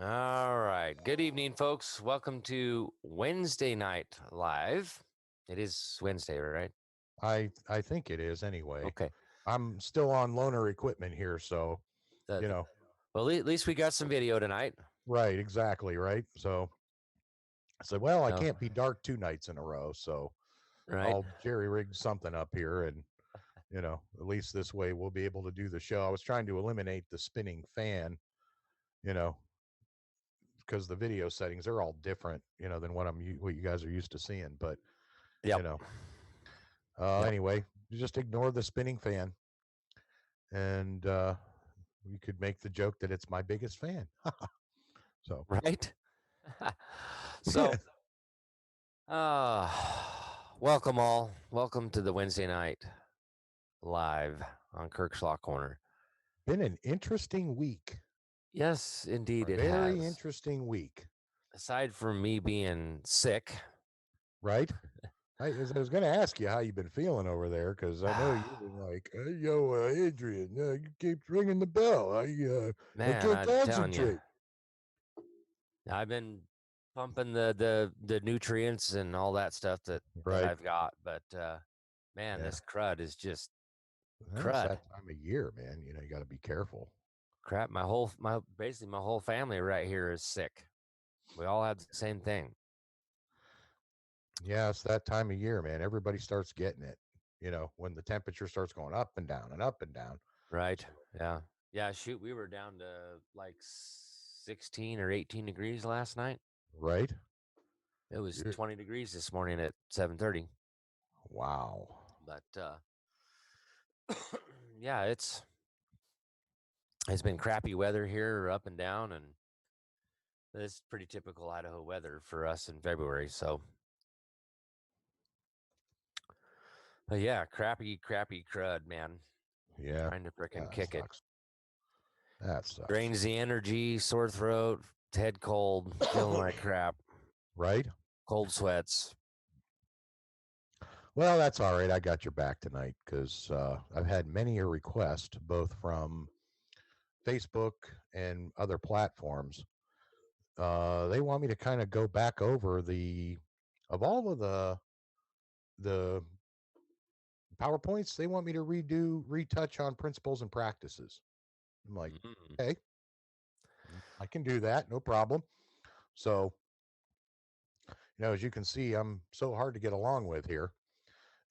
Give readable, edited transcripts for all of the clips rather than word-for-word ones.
All right. Good evening, folks. Welcome to Wednesday Night Live. It is Wednesday, right? I think it is anyway. Okay. I'm still on loaner equipment here, so Well, at least we got some video tonight. Right, exactly, right. So I said, well, I can't be dark 2 nights in a row, so I'll jerry rig something up here, and at least this way we'll be able to do the show. I was trying to eliminate the spinning fan, because the video settings are all different, than what you guys are used to seeing. But anyway, just ignore the spinning fan, and we could make the joke that it's my biggest fan. So right. So welcome all. Welcome to the Wednesday Night Live on Kirk's Law Corner. Been an interesting week. Yes, indeed it has. Very interesting week. Aside from me being sick. Right? I was going to ask you how you've been feeling over there, because I know you've been like, hey, yo, Adrian, you keep ringing the bell. I can't concentrate. I've been pumping the nutrients and all that stuff that I've got, but this crud is just crud. It's that time of year, man. You got to be careful. Crap, basically my whole family right here is sick. We all have the same thing. Yeah, it's that time of year, man. Everybody starts getting it. When the temperature starts going up and down and up and down. Right. Yeah. Yeah. Shoot, we were down to like 16 or 18 degrees last night. Right. It was 20 degrees this morning at 7:30. Wow. But yeah, it's been crappy weather here, up and down, and it's pretty typical Idaho weather for us in February. So, but yeah, crappy crud, man. Yeah. Trying to frickin' kick sucks. That sucks. Drains the energy, sore throat, head cold, feeling like crap. Right? Cold sweats. Well, that's all right. I got your back tonight, because I've had many a request, both from Facebook and other platforms. They want me to kind of go back over all of the PowerPoints. They want me to retouch on principles and practices. I'm like, okay, I can do that. No problem. So, as you can see, I'm so hard to get along with here.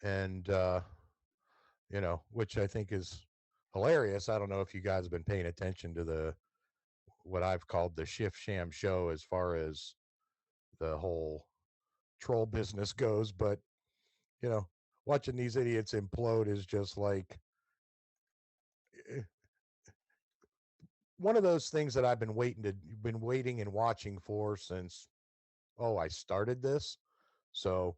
And, which I think is hilarious. I don't know if you guys have been paying attention to what I've called the Shift Sham show as far as the whole troll business goes, but watching these idiots implode is just like one of those things that I've been waiting and watching for since I started this. So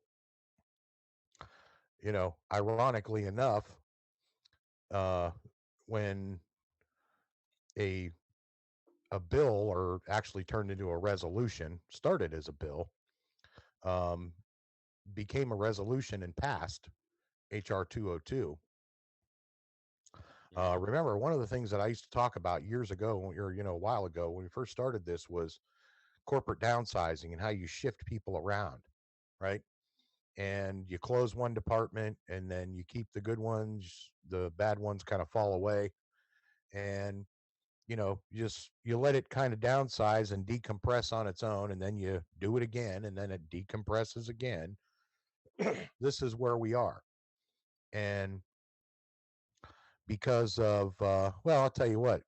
ironically enough, when a bill, or actually turned into a resolution, started as a bill, became a resolution and passed, HR 202. Remember, one of the things that I used to talk about years ago, or a while ago, when we first started this, was corporate downsizing and how you shift people around, right? And you close one department, and then you keep the good ones, the bad ones kind of fall away, and you let it kind of downsize and decompress on its own, and then you do it again, and then it decompresses again. This is where we are. And because of, I'll tell you what,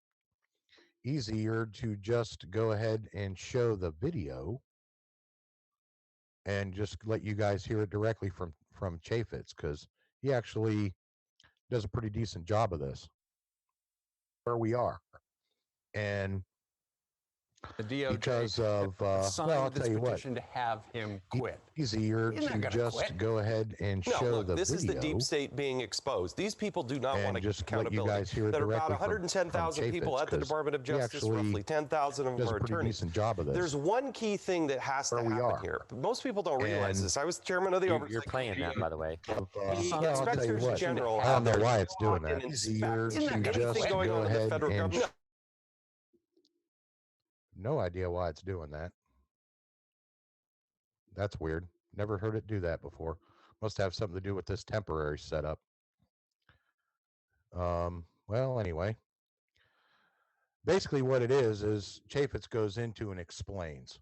easier to just go ahead and show the video and just let you guys hear it directly from Chaffetz, because he actually does a pretty decent job of this. Where we are. And the DOJ, because of, I'll tell you what, to have him quit. Easier to just go ahead and show the this video. This is the deep state being exposed. These people do not want to just accountability. Let you guys hear it there are about directly 110,000 people at the Department of Justice, roughly 10,000 of them are attorneys. Decent job of this. There's one key thing that has to happen here. Most people don't realize this. I was chairman of the Oversight. You're playing that, by the way. The inspectors general. I don't know why it's doing that. Easier to just go ahead and no idea why it's doing that. That's weird. Never heard it do that before. Must have something to do with this temporary setup. Well, anyway. Basically what it is Chaffetz goes into and explains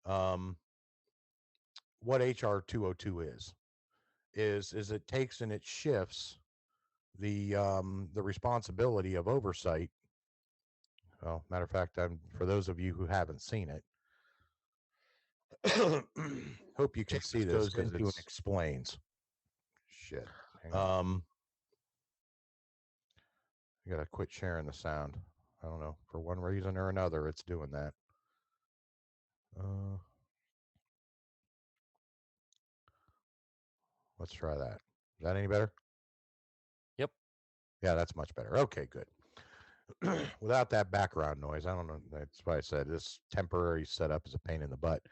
what HR 202 is it takes and it shifts the responsibility of oversight. Well, matter of fact, for those of you who haven't seen it, hope you can see this because it explains. Shit. You gotta quit sharing the sound. I don't know, for one reason or another, it's doing that. Let's try that. Is that any better? Yep. Yeah, that's much better. Okay, good. Without that background noise, I don't know. That's why I said this temporary setup is a pain in the butt.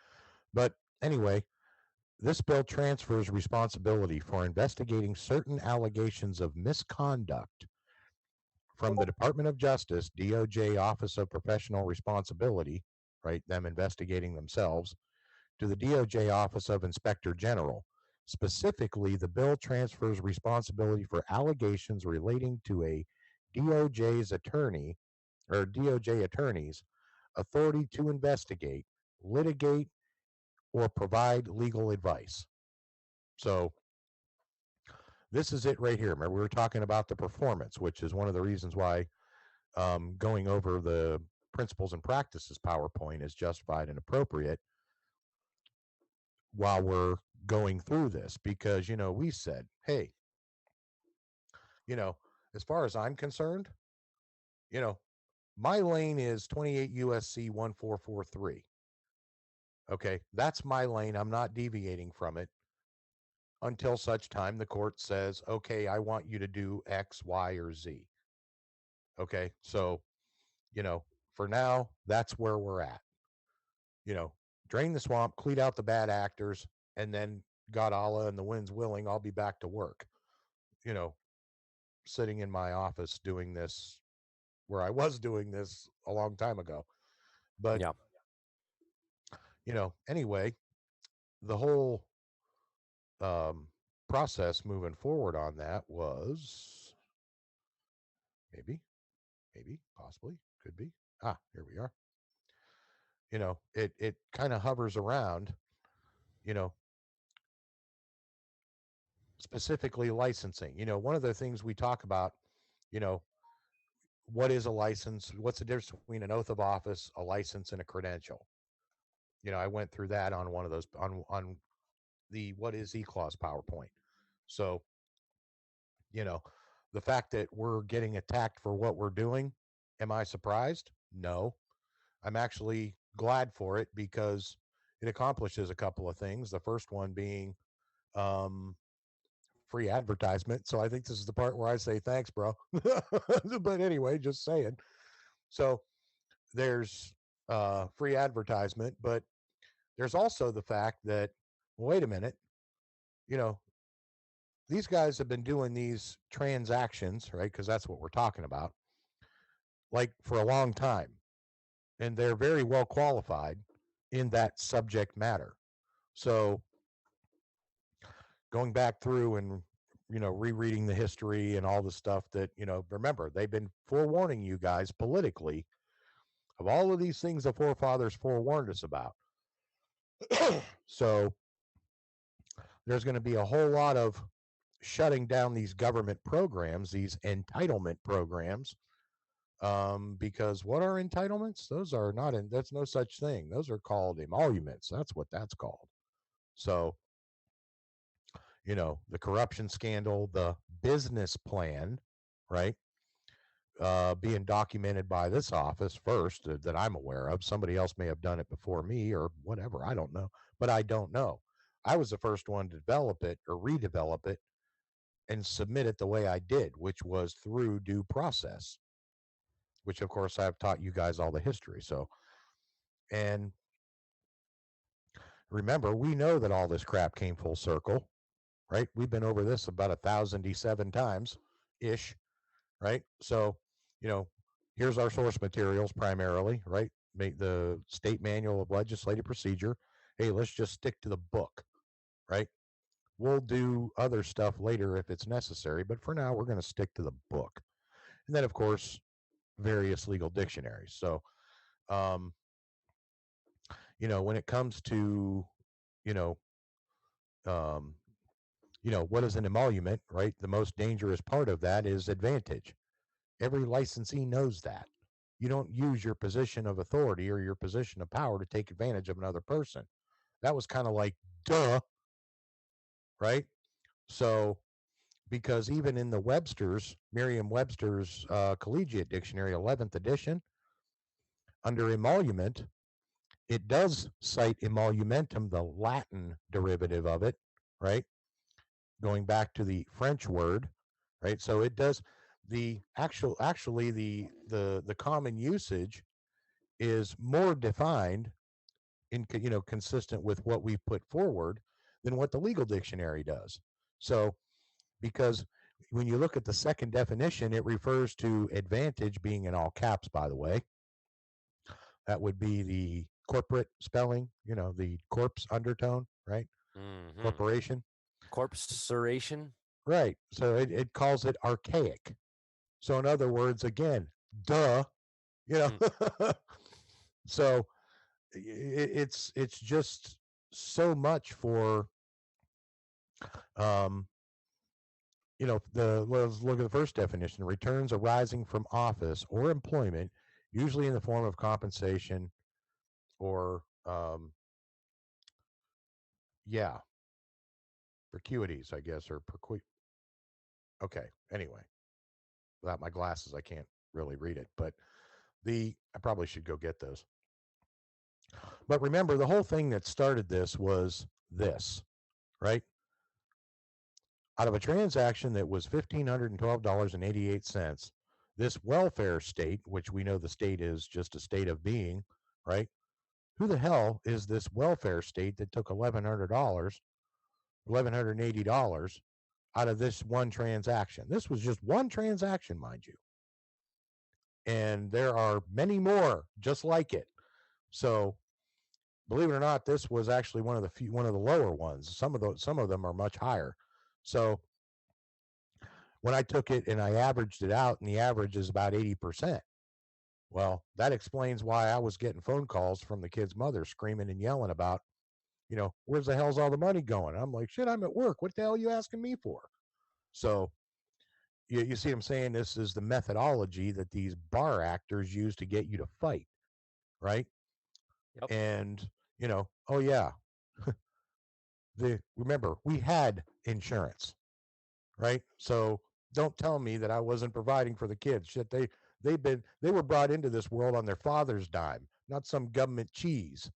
But anyway, this bill transfers responsibility for investigating certain allegations of misconduct from the Department of Justice, DOJ Office of Professional Responsibility, right, them investigating themselves, to the DOJ Office of Inspector General. Specifically, the bill transfers responsibility for allegations relating to a DOJ's attorney or DOJ attorney's authority to investigate, litigate, or provide legal advice. So this is it right here. Remember, we were talking about the performance, which is one of the reasons why going over the principles and practices PowerPoint is justified and appropriate while we're going through this, because, we said, hey, as far as I'm concerned, my lane is 28 USC 1443. Okay, that's my lane. I'm not deviating from it until such time the court says, okay, I want you to do X, Y, or Z. Okay, so, for now, that's where we're at. Drain the swamp, clean out the bad actors, and then, God Allah and the wind's willing, I'll be back to work. Sitting in my office doing this, where I was doing this a long time ago. But, yeah. Anyway, the whole process moving forward on that was maybe, possibly, could be. Here we are. It kind of hovers around, specifically licensing. One of the things we talk about, what is a license? What's the difference between an oath of office, a license, and a credential? I went through that on one of those on the what is E-Clause PowerPoint. So, the fact that we're getting attacked for what we're doing, am I surprised? No. I'm actually glad for it because it accomplishes a couple of things. The first one being free advertisement. So I think this is the part where I say, thanks, bro. But anyway, just saying. So there's free advertisement, but there's also the fact that, wait a minute, these guys have been doing these transactions, right? Because that's what we're talking about, like for a long time. And they're very well qualified in that subject matter. So going back through and, rereading the history and all the stuff that, remember, they've been forewarning you guys politically of all of these things the forefathers forewarned us about. So there's going to be a whole lot of shutting down these government programs, these entitlement programs, because what are entitlements? Those are not that's no such thing. Those are called emoluments. That's what that's called. So, the corruption scandal, the business plan, right? Being documented by this office first that I'm aware of. Somebody else may have done it before me or whatever. I don't know, but I don't know. I was the first one to develop it or redevelop it and submit it the way I did, which was through due process, which of course I've taught you guys all the history. So, and remember, we know that all this crap came full circle, right? We've been over this about 1,007 times ish, right? So, Here's our source materials primarily, right? Make the state manual of legislative procedure. Hey, let's just stick to the book, right? We'll do other stuff later if it's necessary, but for now, we're going to stick to the book. And then, of course, various legal dictionaries. So, when it comes to, what is an emolument, right? The most dangerous part of that is advantage. Every licensee knows that. You don't use your position of authority or your position of power to take advantage of another person. That was kind of like, duh, right? So, because even in the Merriam-Webster's Collegiate Dictionary, 11th edition, under emolument, it does cite emolumentum, the Latin derivative of it, right? Going back to the French word, right? So it does actually the common usage is more defined in consistent with what we've put forward than what the legal dictionary does. So because when you look at the second definition, it refers to advantage, being in all caps, by the way. That would be the corporate spelling, the corpse undertone, right? Mm-hmm. Corporation. Corpsoration. Right. So it calls it archaic. So in other words, again, duh, So it's just so much for, let's look at the first definition: returns arising from office or employment, usually in the form of compensation or, perquisites, I guess, or okay. Anyway, without my glasses, I can't really read it, but I probably should go get those. But remember, the whole thing that started this was this, right? Out of a transaction that was $1,512.88, this welfare state, which we know the state is just a state of being, right? Who the hell is this welfare state that took $1,180 out of this one transaction? This was just one transaction, mind you. And there are many more just like it. So, believe it or not, this was actually one of the lower ones. Some of them are much higher. So, when I took it and I averaged it out, and the average is about 80%. Well, that explains why I was getting phone calls from the kid's mother screaming and yelling about, where's the hell's all the money going? I'm like, shit, I'm at work. What the hell are you asking me for? So you see what I'm saying? This is the methodology that these bar actors use to get you to fight, right? Yep. And, oh yeah. Remember, we had insurance, right? So don't tell me that I wasn't providing for the kids. Shit, they were brought into this world on their father's dime, not some government cheese.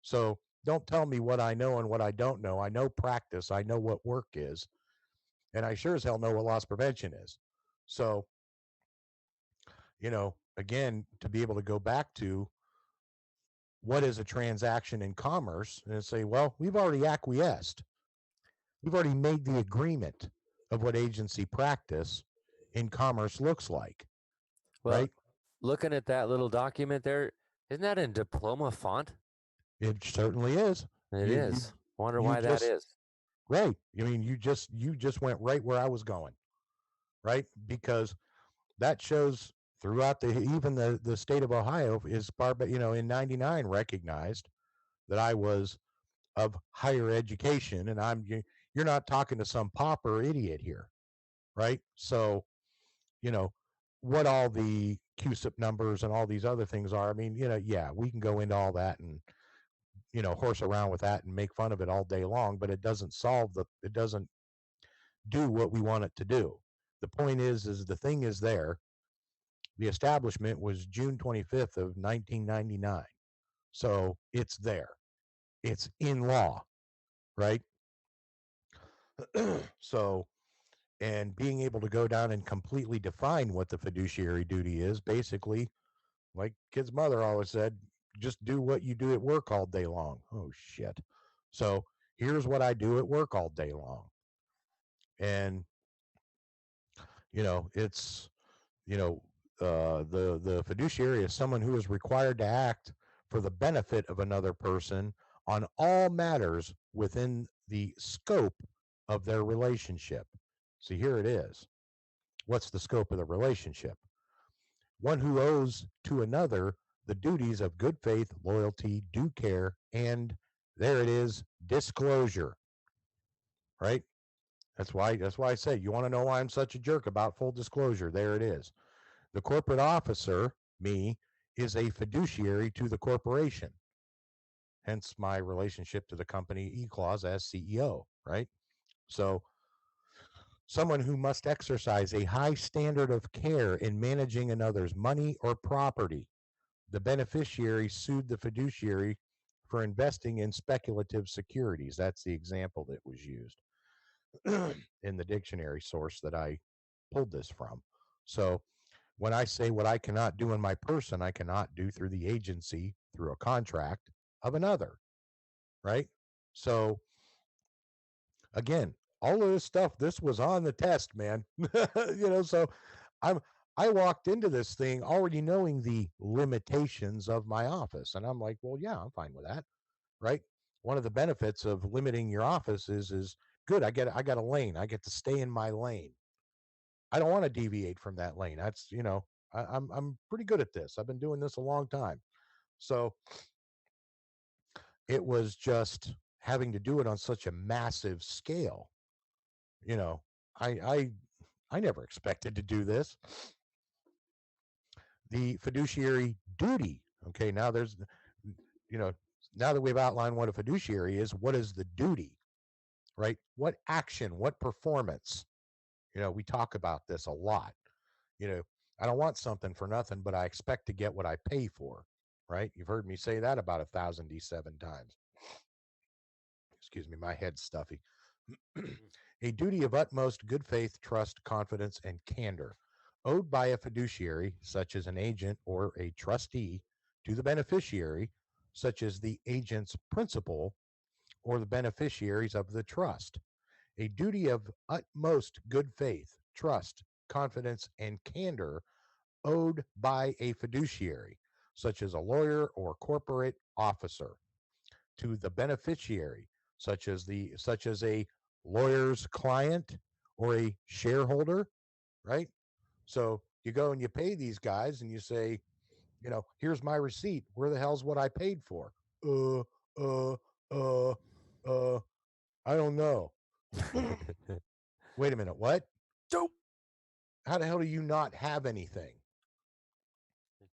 So don't tell me what I know and what I don't know. I know practice. I know what work is, and I sure as hell know what loss prevention is. So, again, to be able to go back to what is a transaction in commerce and say, well, we've already acquiesced. We've already made the agreement of what agency practice in commerce looks like. Well, right? Looking at that little document there, isn't that in diploma font? It certainly is. It is. Wonder why that is. Right. I mean, you just went right where I was going, right? Because that shows throughout even the state of Ohio is in 99 recognized that I was of higher education, and you're not talking to some pauper idiot here, right? So, what all the QSIP numbers and all these other things are. I mean, yeah, we can go into all that and horse around with that and make fun of it all day long, but it doesn't it doesn't do what we want it to do. The point is the thing is there. The establishment was June 25th of 1999. So it's there. It's in law, right? So, and being able to go down and completely define what the fiduciary duty is, basically, like kid's mother always said, just do what you do at work all day long. Oh, shit. So here's what I do at work all day long. And, it's, the fiduciary is someone who is required to act for the benefit of another person on all matters within the scope of their relationship. See, here it is. What's the scope of the relationship? One who owes to another the duties of good faith, loyalty, due care, and there it is, disclosure. Right? That's why I say, you want to know why I'm such a jerk about full disclosure? There it is. The corporate officer, me, is a fiduciary to the corporation. Hence my relationship to the company E-Clause as CEO, right? So someone who must exercise a high standard of care in managing another's money or property. The beneficiary sued the fiduciary for investing in speculative securities. That's the example that was used in the dictionary source that I pulled this from. So when I say what I cannot do in my person, I cannot do through the agency, through a contract of another, right? So again, all of this stuff, this was on the test, man. So I walked into this thing already knowing the limitations of my office. And I'm like, well, yeah, I'm fine with that. Right. One of the benefits of limiting your office is good. I got a lane. I get to stay in my lane. I don't want to deviate from that lane. That's, I'm pretty good at this. I've been doing this a long time. So it was just having to do it on such a massive scale. I never expected to do this. The fiduciary duty. Okay, now there's, now that we've outlined what a fiduciary is, what is the duty, right? What action, what performance? We talk about this a lot. I don't want something for nothing, but I expect to get what I pay for, right? You've heard me say that about 1,007 times. Excuse me, my head's stuffy. A duty of utmost good faith, trust, confidence, and candor owed by a fiduciary, such as an agent or a trustee, to the beneficiary, such as the agent's principal or the beneficiaries of the trust. A duty of utmost good faith, trust, confidence, and candor owed by a fiduciary, such as a lawyer or corporate officer, to the beneficiary, such as a lawyer's client or a shareholder, right? So you go and you pay these guys and you say, here's my receipt. Where the hell's what I paid for? I don't know. Wait a minute. What? How the hell do you not have anything?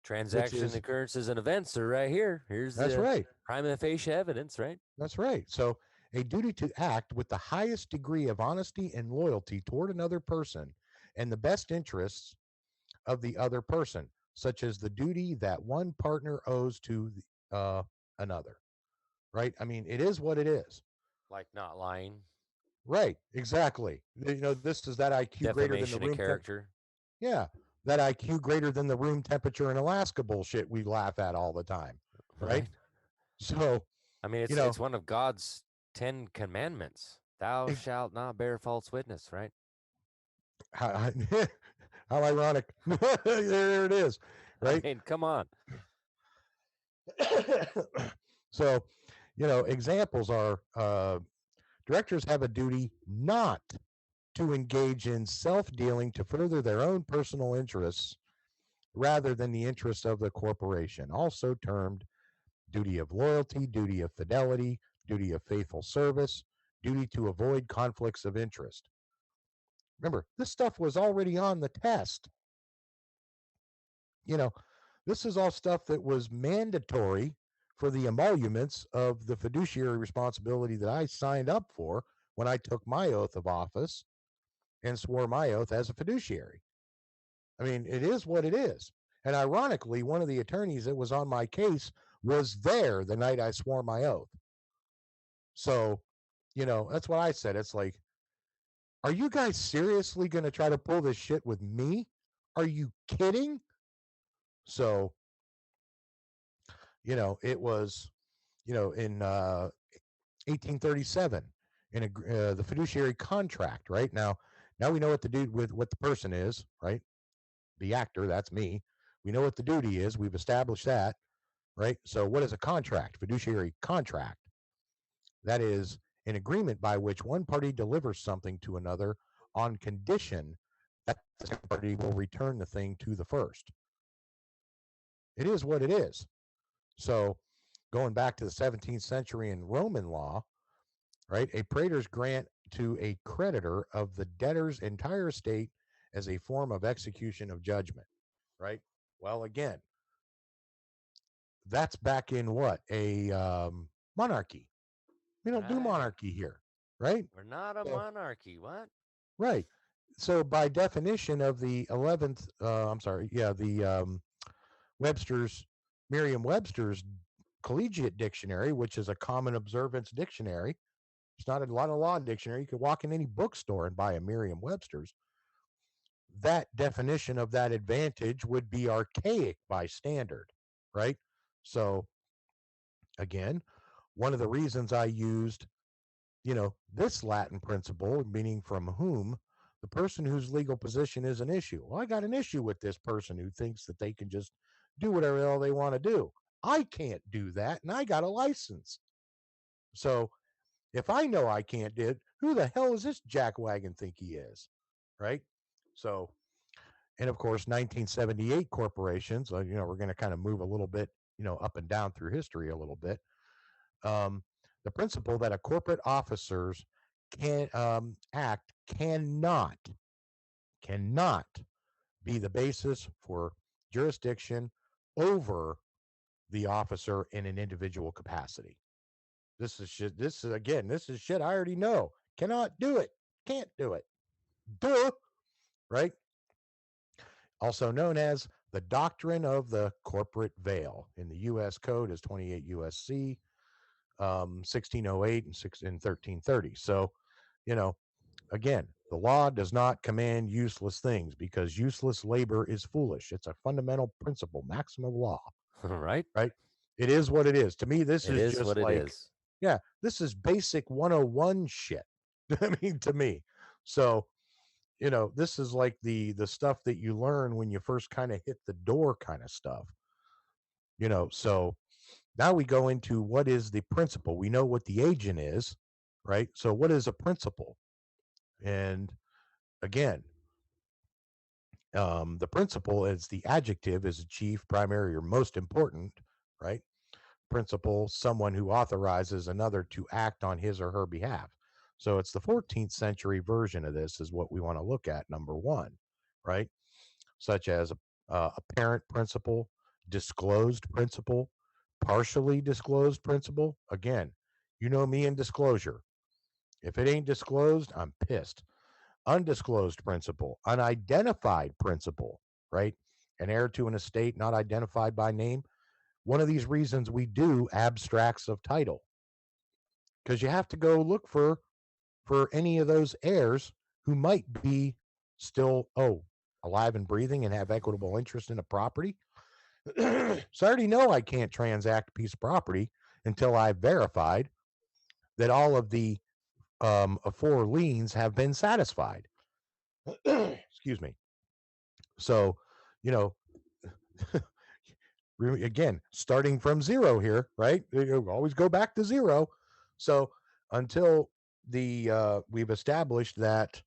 Transaction occurrences and events are right here. That's right. Prima facie evidence, right? That's right. So a duty to act with the highest degree of honesty and loyalty toward another person and the best interests of the other person, such as the duty that one partner owes to another. Right? I mean, it is what it is. Like not lying. Right. Exactly. This is that IQ greater than the room character. Yeah. That IQ greater than the room temperature in Alaska bullshit we laugh at all the time. Right? So, I mean, it's one of God's 10 commandments. Thou shalt not bear false witness, right? How ironic. There it is. Right? I mean, come on. So, examples are directors have a duty not to engage in self-dealing to further their own personal interests rather than the interests of the corporation, also termed duty of loyalty, duty of fidelity, duty of faithful service, duty to avoid conflicts of interest. Remember, this stuff was already on the test. This is all stuff that was mandatory for the emoluments of the fiduciary responsibility that I signed up for when I took my oath of office and swore my oath as a fiduciary. I mean, it is what it is. And ironically, one of the attorneys that was on my case was there the night I swore my oath. So, that's what I said. It's like, are you guys seriously going to try to pull this shit with me? Are you kidding? So, it was, in 1837 in the Fiduciary Contract, right? Now we know what to do with what the person is, right? the actor, that's me. We know what the duty is. We've established that, right? So what is a contract? Fiduciary contract. That is an agreement by which one party delivers something to another on condition that the second party will return the thing to the first. It is what it is. So going back to the 17th century in Roman law, right, a praetor's grant to a creditor of the debtor's entire estate as a form of execution of judgment, right? Well, again, that's back in what? A monarchy. We don't do monarchy here, right? We're not a monarchy. What? Right. So by definition of the 11th, the Webster's, Merriam-Webster's collegiate dictionary, which is a common observance dictionary. It's not a lot of law dictionary. You could walk in any bookstore and buy a Merriam-Webster's. That definition of that advantage would be archaic by standard, right? So again, one of the reasons I used, this Latin principle, meaning from whom, the person whose legal position is an issue. Well, I got an issue with this person who thinks that they can just do whatever the hell they want to do. I can't do that, and I got a license. So if I know I can't do it, who the hell is this jackwagon think he is, right? So, and of course, 1978 corporations, we're going to kind of move a little bit, up and down through history a little bit. The principle that a corporate officer's act cannot be the basis for jurisdiction over the officer in an individual capacity. This is shit. This is shit I already know. Cannot do it. Can't do it. Duh. Right? Also known as the doctrine of the corporate veil. In the U.S. Code is 28 U.S.C. 1608 and 1330. So, again, the law does not command useless things because useless labor is foolish. It's a fundamental principle, maxim of law. Right? Right? It is what it is. To me, this is just what like, it is. Yeah, this is basic 101 shit. I mean, to me. So, this is like the stuff that you learn when you first kind of hit the door kind of stuff. So now we go into what is the principle. We know what the agent is, right? So what is a principle? And again, the principle is the adjective is chief, primary, or most important, right? Principle, someone who authorizes another to act on his or her behalf. So it's the 14th century version of this is what we want to look at, number one, right? Such as apparent principle, disclosed principle, partially disclosed principle. Again, you know me and disclosure. If it ain't disclosed, I'm pissed. Undisclosed principle, unidentified principle, right? An heir to an estate not identified by name. One of these reasons we do abstracts of title, because you have to go look for any of those heirs who might be still alive and breathing and have equitable interest in a property. So I already know I can't transact a piece of property until I've verified that all of the four liens have been satisfied. Excuse me. So, again, starting from zero here, right? You always go back to zero. So until we've established that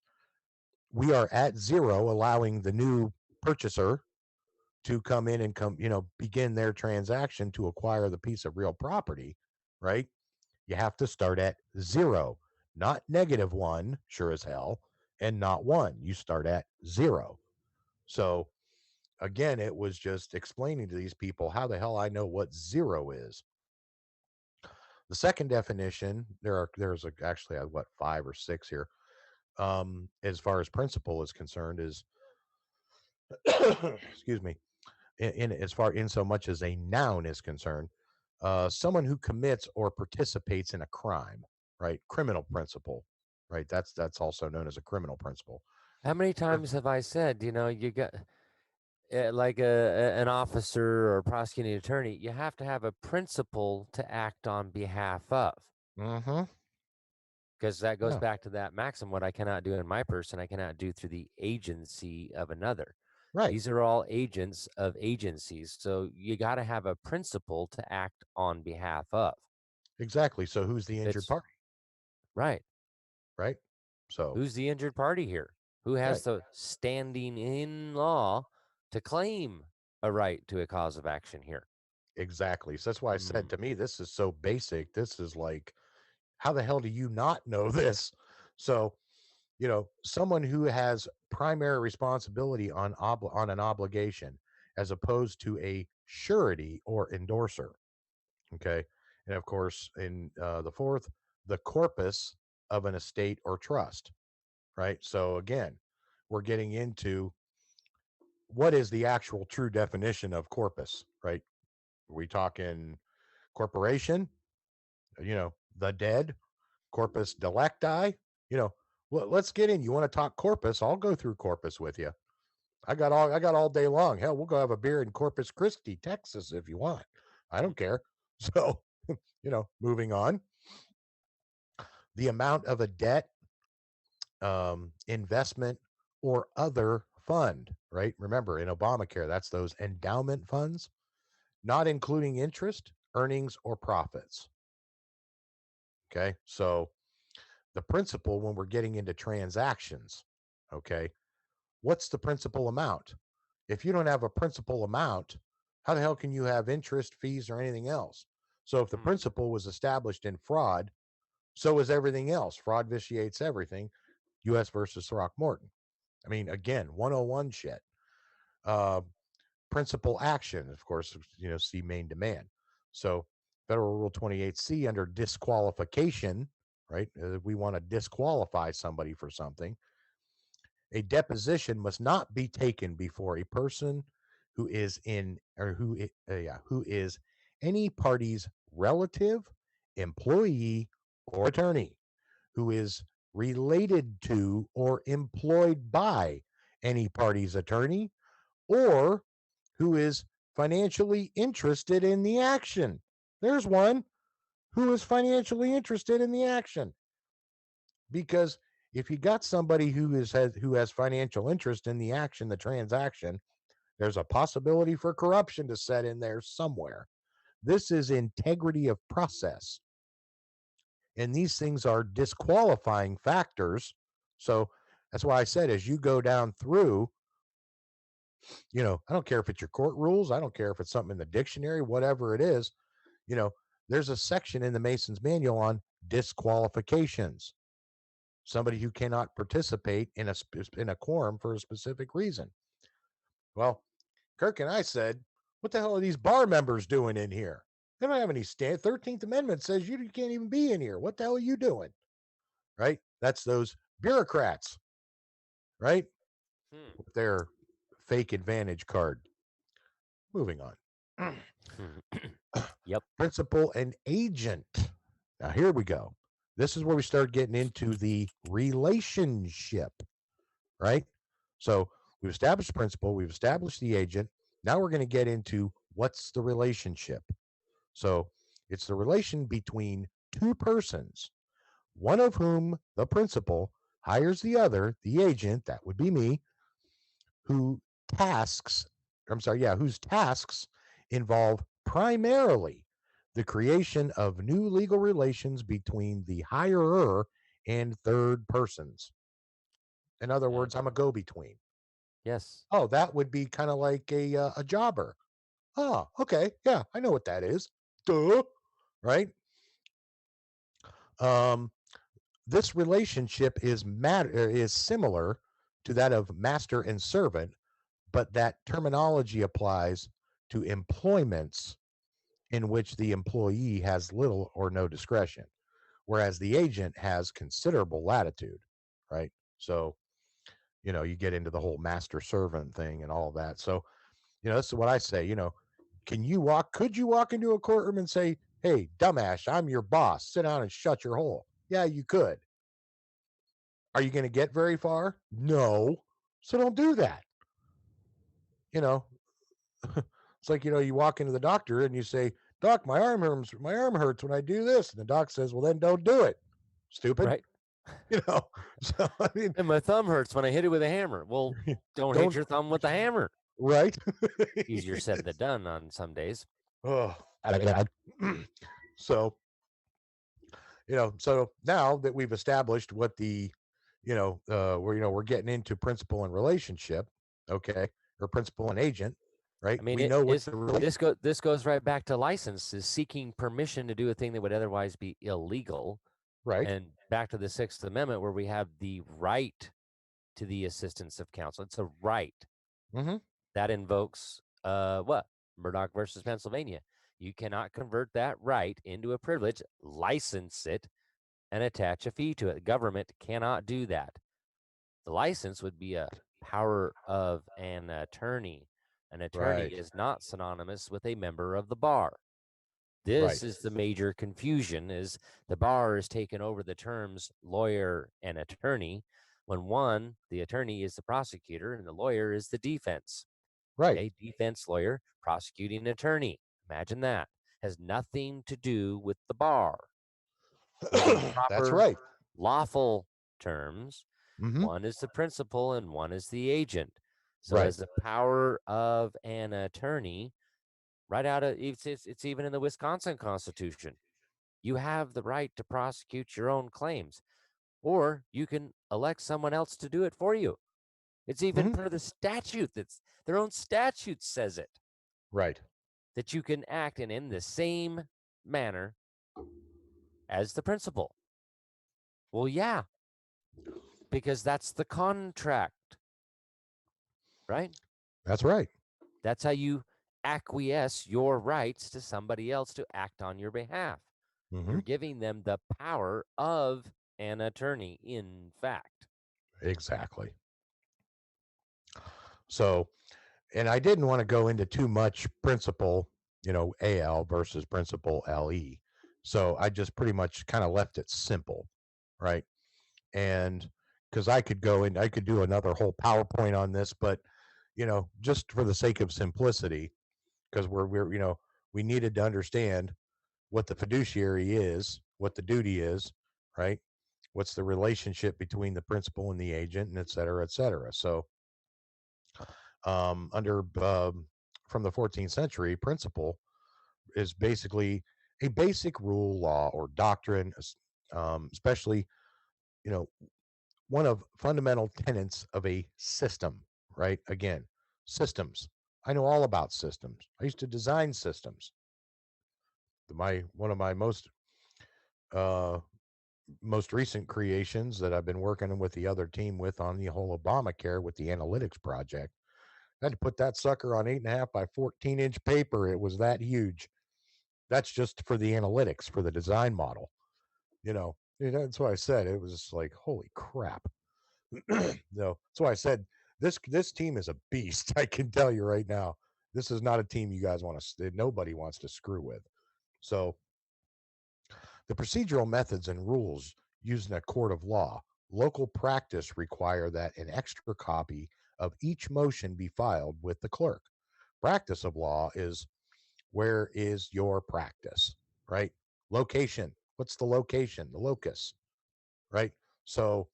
we are at zero, allowing the new purchaser to come in and begin their transaction to acquire the piece of real property, right? You have to start at zero, not -1, sure as hell, and not 1. You start at zero. So again, it was just explaining to these people how the hell I know what zero is. The second definition, there's actually 5 or 6 here. As far as principle is concerned, is excuse me, in so much as a noun is concerned, someone who commits or participates in a crime, right? Criminal principle, right? That's also known as a criminal principle. How many times have I said, you got like an officer or prosecuting attorney, you have to have a principle to act on behalf of. Mm-hmm. Because that goes back to that maxim: what I cannot do in my person, I cannot do through the agency of another. Right. These are all agents of agencies. So you got to have a principal to act on behalf of. Exactly. So who's the injured party? Right. Right. So who's the injured party here? Who has the standing in law to claim a right to a cause of action here? Exactly. So that's why I said, to me, this is so basic. This is like, how the hell do you not know this? So, someone who has primary responsibility on an obligation as opposed to a surety or endorser. Okay. And of course, in the fourth, the corpus of an estate or trust. Right. So again, we're getting into what is the actual true definition of corpus, right? Are we talking corporation, the dead, corpus delicti? Well, let's get in. You want to talk corpus? I'll go through corpus with you. I got all day long. Hell, we'll go have a beer in Corpus Christi, Texas, if you want. I don't care. So, moving on. The amount of a debt, investment, or other fund, right? Remember, in Obamacare, that's those endowment funds, not including interest, earnings, or profits. Okay. So the principal, when we're getting into transactions, okay, what's the principal amount? If you don't have a principal amount, how the hell can you have interest, fees, or anything else? So if the principal was established in fraud, so is everything else. Fraud vitiates everything. U.S. versus Throckmorton. I mean, again, 101 shit. Principal action, of course, see main demand. So Federal Rule 28C under disqualification, right? We want to disqualify somebody for something. A deposition must not be taken before a person who is who is any party's relative, employee, or attorney, who is related to or employed by any party's attorney, or who is financially interested in the action. There's one who is financially interested in the action. Because if you got somebody who has financial interest in the action, the transaction, there's a possibility for corruption to set in there somewhere. This is integrity of process. And these things are disqualifying factors. So that's why I said, as you go down through, I don't care if it's your court rules, I don't care if it's something in the dictionary, whatever it is, there's a section in the Mason's Manual on disqualifications. Somebody who cannot participate in a quorum for a specific reason. Well, Kirk and I said, what the hell are these bar members doing in here? They don't have any stand. 13th Amendment says you can't even be in here. What the hell are you doing? Right? That's those bureaucrats, right? With their fake advantage card. Moving on. Yep. Principal and agent. Now, here we go. This is where we start getting into the relationship, right? So we've established the principal, we've established the agent. Now we're going to get into what's the relationship. So it's the relation between two persons, one of whom, the principal, hires the other, the agent, that would be me, whose tasks involve primarily the creation of new legal relations between the hirer and third persons. In other words, I'm a go-between. Yes. Oh, that would be kind of like a jobber. Oh, okay. Yeah, I know what that is. Duh. Right? This relationship is similar to that of master and servant, but that terminology applies to employments in which the employee has little or no discretion, whereas the agent has considerable latitude, right? So, you get into the whole master servant thing and all of that. So, this is what I say, could you walk into a courtroom and say, hey, dumbass, I'm your boss, sit down and shut your hole? Yeah, you could. Are you going to get very far? No. So don't do that. It's like, you walk into the doctor and you say, Doc, my arm hurts when I do this. And the doc says, well, then don't do it. Stupid. Right. So I mean, and my thumb hurts when I hit it with a hammer. Well, don't hit your thumb with the hammer. Right. Easier said than done on some days. Oh, so so now that we've established what the we're getting into principal and relationship, okay, or principal and agent, right? I mean, we know what's the this goes right back to license, is seeking permission to do a thing that would otherwise be illegal. right. And back to the Sixth Amendment, where we have the right to the assistance of counsel. It's a right. Mm-hmm. That invokes what? Murdoch versus Pennsylvania. You cannot convert that right into a privilege, license it, and attach a fee to it. The government cannot do that. The license would be a power of an attorney. An attorney Right. is not synonymous with a member of the bar. This is the major confusion, is the bar is taken over the terms lawyer and attorney, when one, the attorney, is the prosecutor and the lawyer is the defense. Right. A defense lawyer prosecuting an attorney. Imagine that. Has nothing to do with the bar. That's right. Lawful terms. Mm-hmm. One is the principal and one is the agent. So Right. as the power of an attorney, right out of it's even in the Wisconsin Constitution. You have the right to prosecute your own claims, or you can elect someone else to do it for you. It's even per the statute. That's their own statute says it. Right. That you can act in the same manner as the principal. Well, yeah, because that's the contract, right? That's right. That's how you acquiesce your rights to somebody else to act on your behalf. Mm-hmm. You're giving them the power of an attorney, in fact. Exactly. So, and I didn't want to go into too much principal, AL versus principal LE. So I just pretty much kind of left it simple, right? And because I could do another whole PowerPoint on this, but just for the sake of simplicity, because we needed to understand what the fiduciary is, what the duty is, right? What's the relationship between the principal and the agent, and et cetera, et cetera. So, from the 14th century, principle is basically a basic rule, law, or doctrine, especially, one of fundamental tenets of a system, right? Again, systems. I know all about systems. I used to design systems. One of my uh, most recent creations that I've been working with the other team with on the whole Obamacare with the analytics project. I had to put that sucker on 8.5 by 14-inch paper. It was that huge. That's just for the analytics for the design model. That's why I said it was like, holy crap. No, that's why I said this team is a beast. I can tell you right now. This is not a team you guys want to. Nobody wants to screw with. So, the procedural methods and rules used in a court of law, local practice require that an extra copy of each motion be filed with the clerk. Practice of law is, where is your practice, right? Location. What's the location? The locus, right? So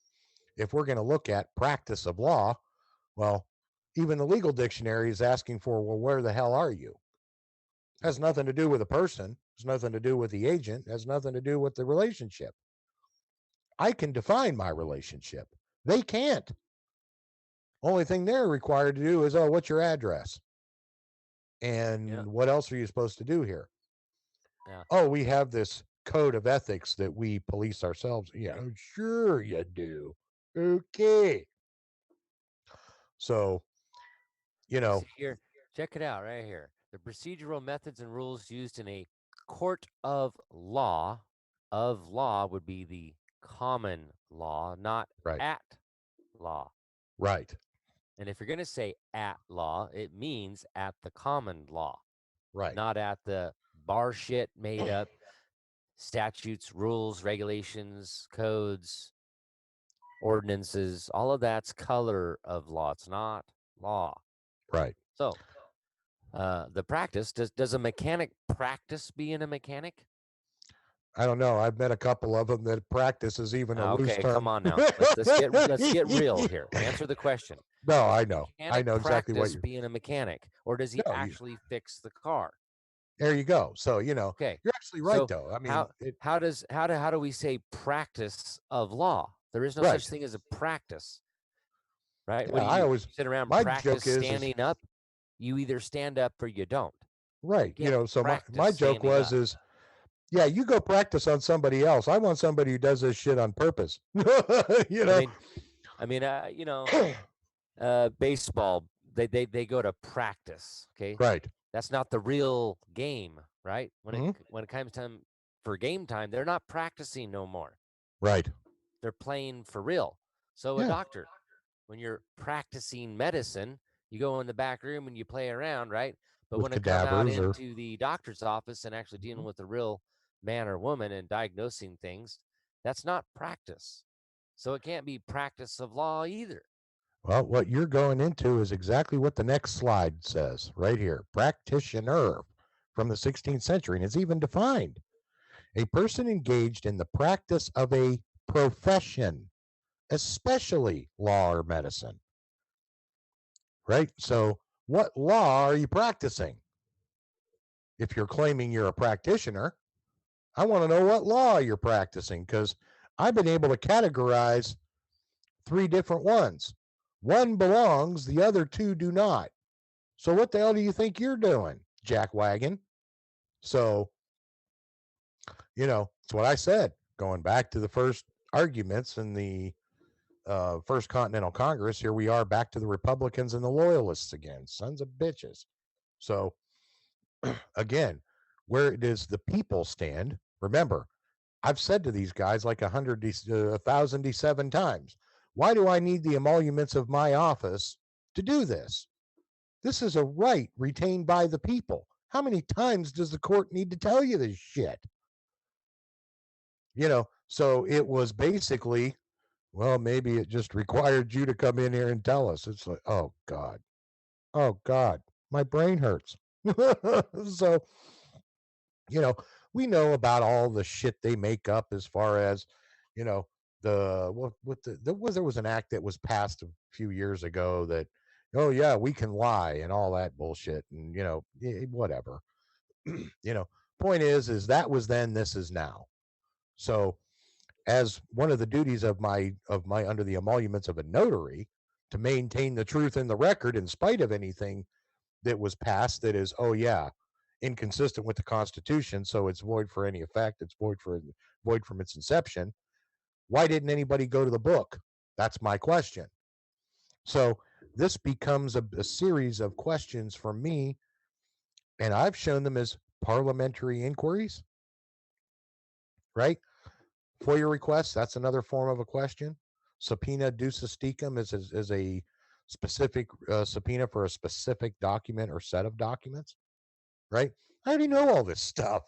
if we're going to look at practice of law, well, even the legal dictionary is asking for, well, where the hell are you? Has nothing to do with a person. Has nothing to do with the agent. Has nothing to do with the relationship. I can define my relationship. They can't. Only thing they're required to do is, oh, what's your address? And what else are you supposed to do here? Yeah. Oh, we have this code of ethics that we police ourselves. Yeah, sure you do. Okay. So, here, check it out right here. The procedural methods and rules used in a court of law would be the common law, not at law. Right. And if you're going to say at law, it means at the common law. Right. Not at the bar shit made up statutes, rules, regulations, codes, ordinances. All of that's color of law. It's not law. Right. So the practice, does a mechanic practice being a mechanic? I don't know. I've met a couple of them that practice is even a loose Okay, term. come on now. Let's get real here. Answer the question. No, Does I a know. I mechanic know exactly what practice you're. being a mechanic, or does he No, actually fix the car? there you go. So Okay. you're actually right, So though. I mean, how do we say practice of law? There is no right. such thing as a practice, right? Yeah, What do I you always. sit around My practice joke is standing up? You either stand up or you don't. right. You can't So my practice joke standing was up. is, yeah, you go practice on somebody else. I want somebody who does this shit on purpose. I mean, baseball, they go to practice. Okay, right. that's not the real game, right? Mhm. When it comes time for game time, they're not practicing no more. Right. They're playing for real. So a Yeah. doctor, when you're practicing medicine, you go in the back room and you play around, right? But With when it come out cadavers or into the doctor's office and actually dealing with a real man or woman and diagnosing things, that's not practice. So it can't be practice of law either. well, what you're going into is exactly what the next slide says right here. Practitioner from the 16th century, and it's even defined. A person engaged in the practice of a profession, especially law or medicine. Right? So, what law are you practicing? If you're claiming you're a practitioner, I want to know what law you're practicing because I've been able to categorize 3 different ones. One belongs, the other 2 do not. So, what the hell do you think you're doing, jackwagon? So, it's what I said going back to the first arguments in the First Continental Congress. Here we are back to the Republicans and the Loyalists again, sons of bitches. So, again, where does the people stand? Remember, I've said to these guys like 1,007 times, why do I need the emoluments of my office to do this? This is a right retained by the people. How many times does the court need to tell you this shit? So it was basically, well, maybe it just required you to come in here and tell us. It's like, oh God, my brain hurts. So, we know about all the shit they make up as far as, there was an act that was passed a few years ago that, oh yeah, we can lie and all that bullshit, and whatever. Point is that was then, this is now. So, as one of the duties of my under the emoluments of a notary, to maintain the truth in the record in spite of anything that was passed that is, oh yeah, inconsistent with the Constitution, so it's void for any effect, it's void from its inception. Why didn't anybody go to the book? That's my question. So this becomes a series of questions for me, and I've shown them as parliamentary inquiries, right? FOIA requests, that's another form of a question. Subpoena ducis tecum is a specific subpoena for a specific document or set of documents, right? I already know all this stuff.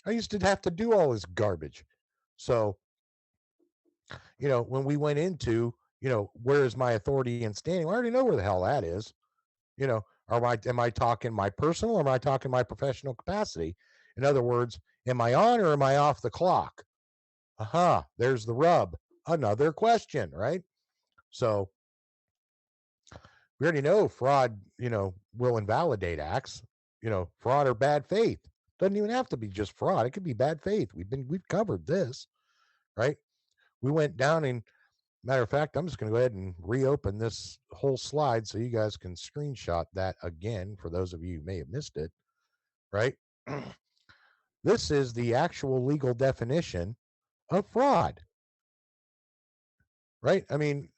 I used to have to do all this garbage. So, when we went into, where is my authority and standing? I already know where the hell that is. Am I talking my personal or am I talking my professional capacity? In other words, am I on or am I off the clock? Aha, there's the rub. Another question, right? So we already know fraud, will invalidate acts, fraud or bad faith. Doesn't even have to be just fraud. It could be bad faith. We've covered this, right? We went down, and matter of fact, I'm just going to go ahead and reopen this whole slide so you guys can screenshot that again for those of you who may have missed it, right? This is the actual legal definition of fraud, right? I mean,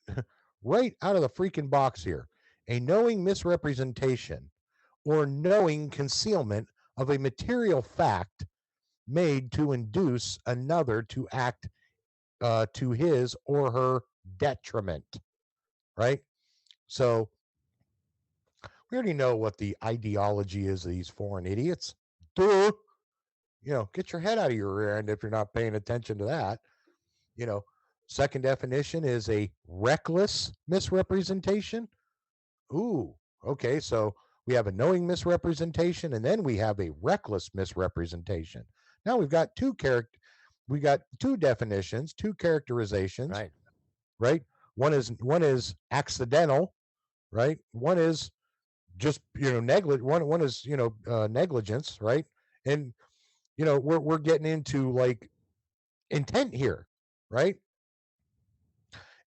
right out of the freaking box here. A knowing misrepresentation or knowing concealment of a material fact made to induce another to act to his or her detriment, right? So we already know what the ideology is of these foreign idiots. Duh. Get your head out of your rear end if you're not paying attention to that. Second definition is a reckless misrepresentation. Ooh, okay. So we have a knowing misrepresentation, and then we have a reckless misrepresentation. Now we've got two we got two definitions, two characterizations, Right. Right? One is accidental, right? One is just one is negligence, right? And we're getting into like intent here, right?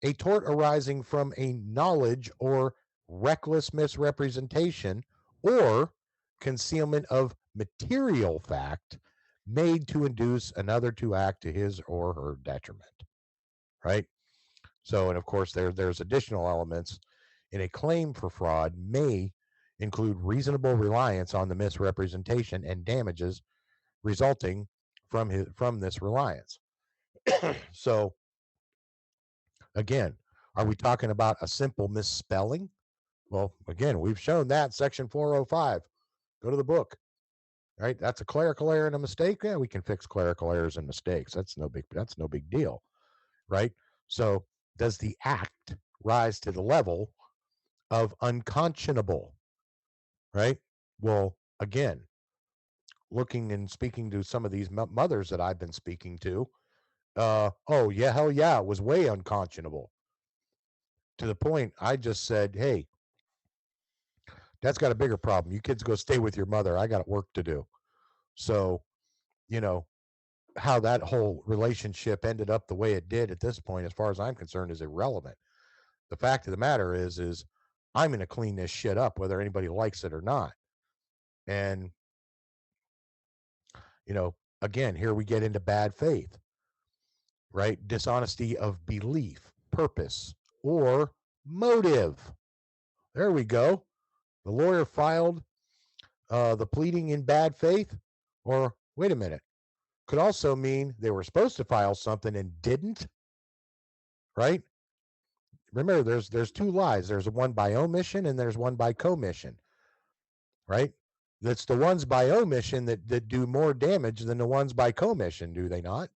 A tort arising from a knowledge or reckless misrepresentation or concealment of material fact made to induce another to act to his or her detriment, right? So, and of course, there's additional elements in a claim for fraud may include reasonable reliance on the misrepresentation and damages resulting from this reliance. So, again, are we talking about a simple misspelling? Well, again, we've shown that section 405. Go to the book. Right? That's a clerical error and a mistake. Yeah, we can fix clerical errors and mistakes. That's no big deal. Right? So, does the act rise to the level of unconscionable? Right? Well, again, looking and speaking to some of these mothers that I've been speaking to, oh yeah, hell yeah, it was way unconscionable. To the point I just said, hey, that's got a bigger problem. You kids go stay with your mother. I got work to do. So, how that whole relationship ended up the way it did at this point, as far as I'm concerned, is irrelevant. The fact of the matter is I'm going to clean this shit up, whether anybody likes it or not. And, again, here we get into bad faith, right? Dishonesty of belief, purpose, or motive. There we go. The lawyer filed the pleading in bad faith, or wait a minute, could also mean they were supposed to file something and didn't, right? Remember, there's two lies. There's one by omission and there's one by commission, right? That's the ones by omission that do more damage than the ones by commission, do they not?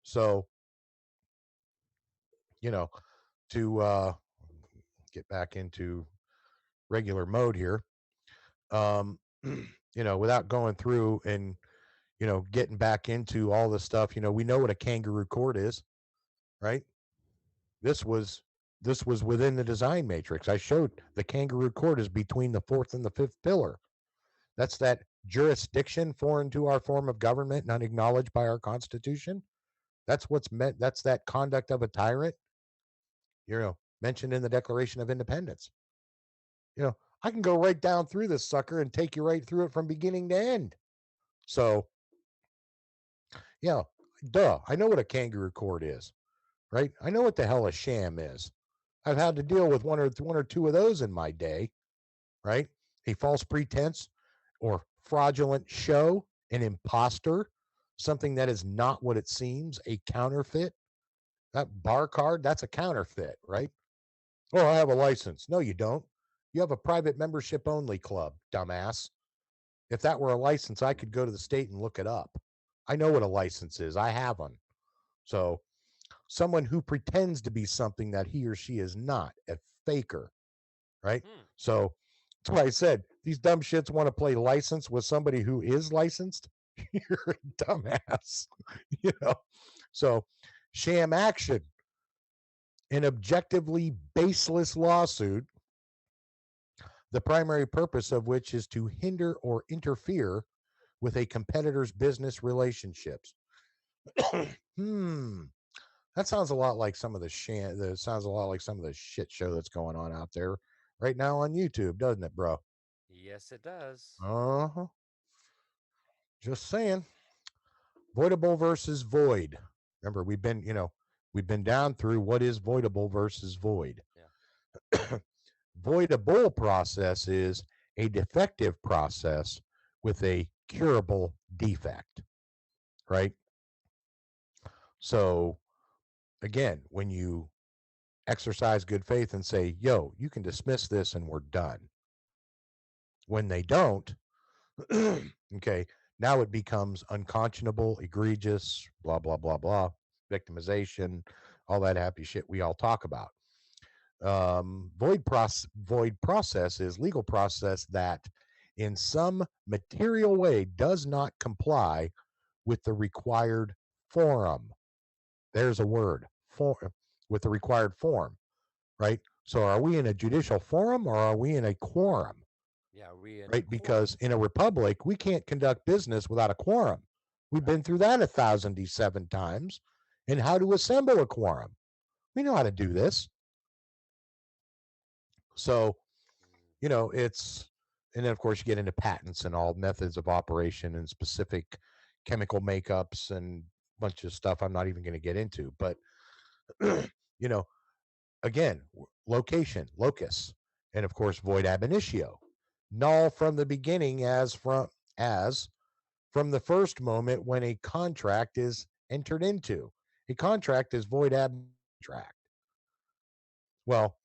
So, to get back into regular mode here, without going through and, getting back into all this stuff, we know what a kangaroo court is, right? This was within the design matrix. I showed the kangaroo court is between the fourth and the fifth pillar. That's that jurisdiction foreign to our form of government and unacknowledged by our Constitution. That's what's meant. That's that conduct of a tyrant, mentioned in the Declaration of Independence. I can go right down through this sucker and take you right through it from beginning to end. So, I know what a kangaroo court is, right? I know what the hell a sham is. I've had to deal with one or two of those in my day, right? A false pretense or fraudulent show, an imposter, something that is not what it seems, a counterfeit. That bar card, that's a counterfeit, right? Oh, I have a license. No, you don't. You have a private membership only club, dumbass. If that were a license, I could go to the state and look it up. I know what a license is. I have one. So, someone who pretends to be something that he or she is not, a faker, right? So, that's why I said these dumb shits want to play license with somebody who is licensed. You're a dumbass, So, sham action, an objectively baseless lawsuit, the primary purpose of which is to hinder or interfere with a competitor's business relationships. That sounds a lot like some of the that sounds a lot like some of the shit show that's going on out there right now on YouTube, doesn't it, bro? Yes, it does. Uh-huh. Just saying. Voidable versus void. Remember, we've been down through what is voidable versus void. Yeah. Voidable process is a defective process with a curable defect, right? So, again, when you exercise good faith and say, yo, you can dismiss this and we're done. When they don't, okay, now it becomes unconscionable, egregious, blah, blah, blah, blah, victimization, all that happy shit we all talk about. Void process is legal process that in some material way does not comply with the required forum. There's a word, for, with the required form, right? So are we in a judicial forum or are we in a quorum? Yeah, we in right? Because in a republic, we can't conduct business without a quorum. We've been through that 1,007 times. And how to assemble a quorum. We know how to do this. So, it's, and then of course you get into patents and all methods of operation and specific chemical makeups and a bunch of stuff I'm not even going to get into. But, again, location, locus, and of course void ab initio. Null from the beginning as from the first moment when a contract is entered into. A contract is void ab contract. Well,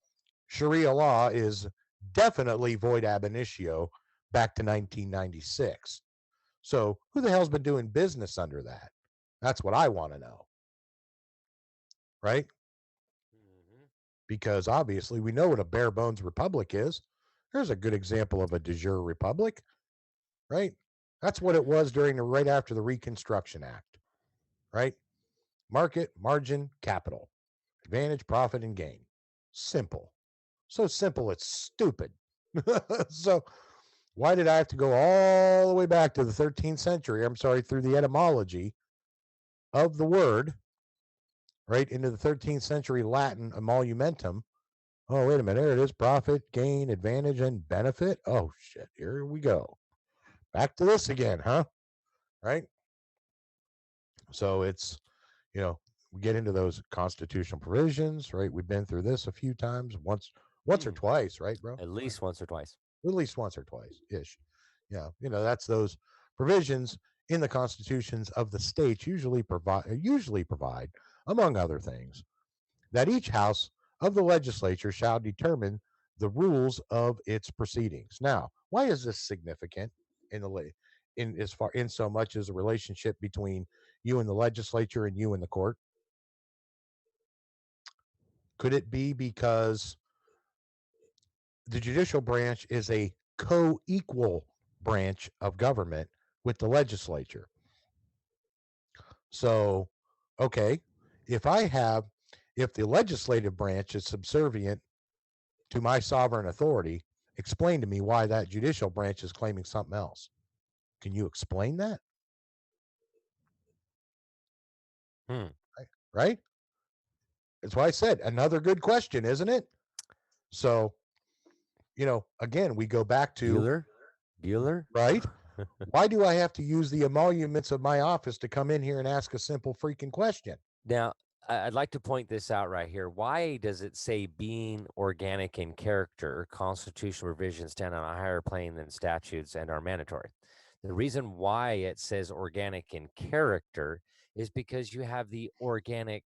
Sharia law is definitely void ab initio back to 1996. So who the hell's been doing business under that? That's what I want to know. Right? Because obviously we know what a Barebones Republic is. Here's a good example of a de jure republic, right? That's what it was right after the Reconstruction Act, right? Market, margin, capital, advantage, profit, and gain. Simple. So simple, it's stupid. So why did I have to go all the way back to the 13th century? I'm sorry, through the etymology of the word, right, into the 13th century Latin emolumentum. Oh, wait a minute. There it is. Profit, gain, advantage, and benefit. Oh, shit. Here we go. Back to this again, huh? Right? So it's, we get into those constitutional provisions, right? We've been through this a few times, once or twice, right, bro? At least once or twice. At least once or twice ish. Yeah. That's those provisions in the constitutions of the states usually provide, among other things, that each house of the legislature shall determine the rules of its proceedings. Now, why is this significant in so much as a relationship between you and the legislature and you and the court? Could it be because the judicial branch is a co-equal branch of government with the legislature? So, okay, if the legislative branch is subservient to my sovereign authority, explain to me why that judicial branch is claiming something else. Can you explain that? Right? That's why I said another good question, isn't it? So, again, we go back to Bueller, right? Why do I have to use the emoluments of my office to come in here and ask a simple freaking question? Now, I'd like to point this out right here. Why does it say being organic in character, constitutional provisions stand on a higher plane than statutes and are mandatory? The reason why it says organic in character is because you have the Organic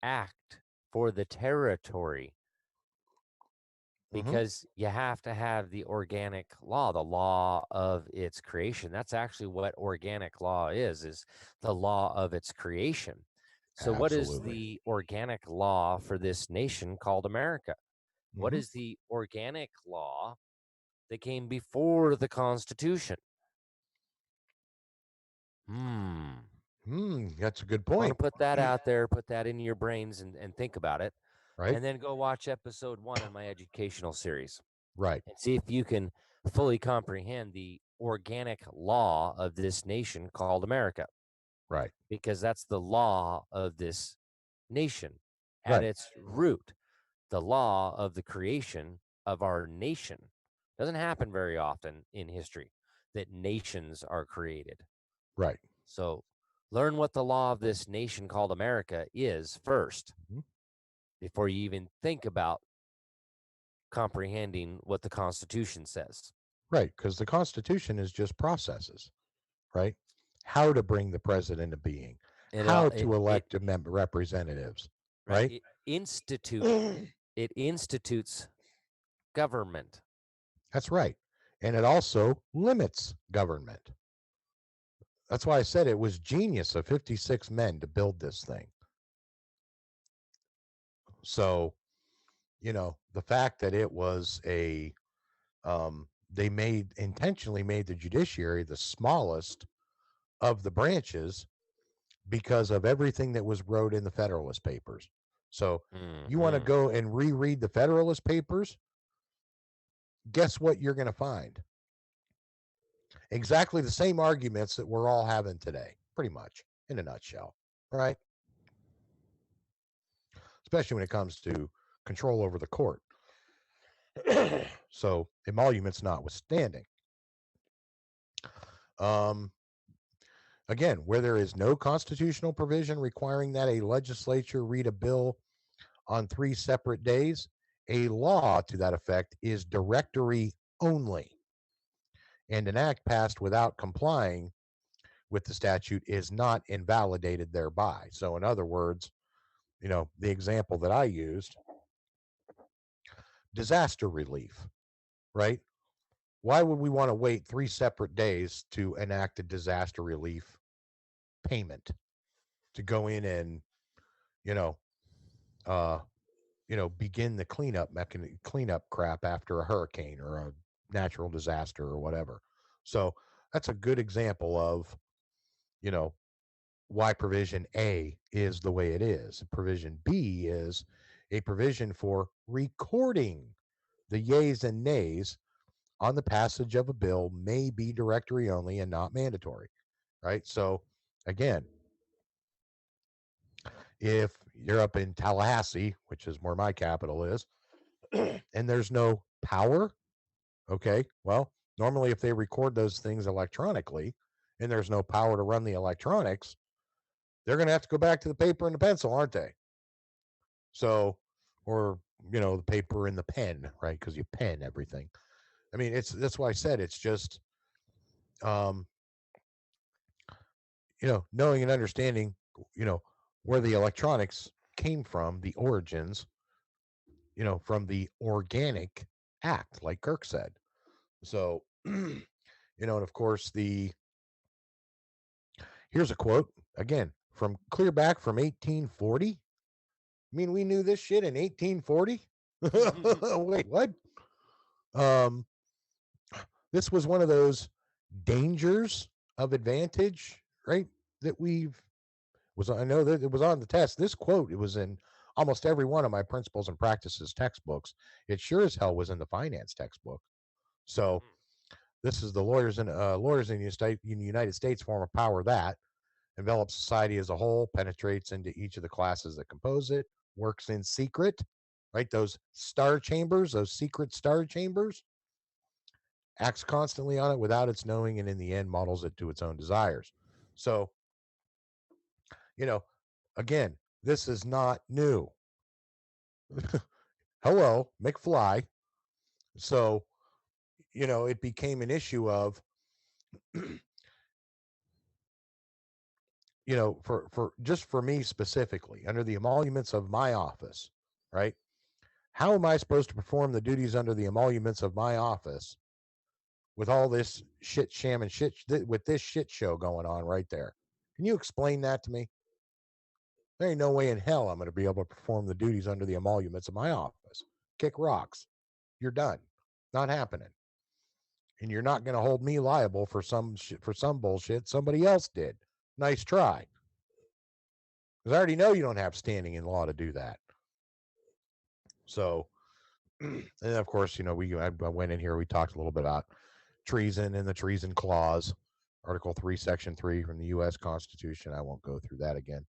Act for the territory. Because you have to have the organic law, the law of its creation. That's actually what organic law is the law of its creation. So what is the organic law for this nation called America? What is the organic law that came before the Constitution? That's a good I want point. to put that out there, put that in your brains and think about it. Right. And then go watch episode 1 in my educational series. Right. And see if you can fully comprehend the organic law of this nation called America. Right. Because that's the law of this nation at its root. The law of the creation of our nation doesn't happen very often in history that nations are created. Right. So learn what the law of this nation called America is first before you even think about comprehending what the Constitution says. Right, because the Constitution is just processes, right? How to bring the president into being, how to elect representatives, right? It institutes government. That's right. And it also limits government. That's why I said it was genius of 56 men to build this thing. So, the fact that it was they intentionally made the judiciary the smallest of the branches because of everything that was wrote in the Federalist Papers. So you want to go and reread the Federalist Papers? Guess what you're going to find? Exactly the same arguments that we're all having today, pretty much, in a nutshell, right? Especially when it comes to control over the court. So emoluments notwithstanding. Again, where there is no constitutional provision requiring that a legislature read a bill on 3 separate days, a law to that effect is directory only. And an act passed without complying with the statute is not invalidated thereby. So in other words, the example that I used, disaster relief, right? Why would we want to wait 3 separate days to enact a disaster relief payment to go in and, begin the cleanup crap after a hurricane or a natural disaster or whatever? So that's a good example of, why provision A is the way it is. Provision B is a provision for recording the yeas and nays on the passage of a bill may be directory only and not mandatory, right? So again, if you're up in Tallahassee, which is where my capital is, and there's no power, okay, well, normally if they record those things electronically and there's no power to run the electronics, they're going to have to go back to the paper and the pencil, aren't they? So, or, the paper and the pen, right? Because you pen everything. I mean, that's why I said it's just, knowing and understanding, where the electronics came from, the origins, from the organic act, like Kirk said. So, and of course, here's a quote again from clear back from 1840. I mean, we knew this shit in 1840. Wait, what? This was one of those dangers of advantage, right? That I know that it was on the test. This quote, it was in almost every one of my principles and practices textbooks. It sure as hell was in the finance textbook. So this is the lawyers in the United States form of power that envelops society as a whole, penetrates into each of the classes that compose it, works in secret, right? Those star chambers, those secret star chambers, acts constantly on it without its knowing, and in the end models it to its own desires. So, again, this is not new. Hello, McFly. So, it became an issue of, for me specifically, under the emoluments of my office, right? How am I supposed to perform the duties under the emoluments of my office with all this shit sham and shit with this shit show going on right there? Can you explain that to me? There ain't no way in hell I'm going to be able to perform the duties under the emoluments of my office. Kick rocks. You're done. Not happening. And you're not going to hold me liable for some bullshit somebody else did. Nice try. Because I already know you don't have standing in law to do that. So, and of course, I went in here, we talked a little bit about treason and the treason clause, Article 3, Section 3 from the U.S. Constitution. I won't go through that again.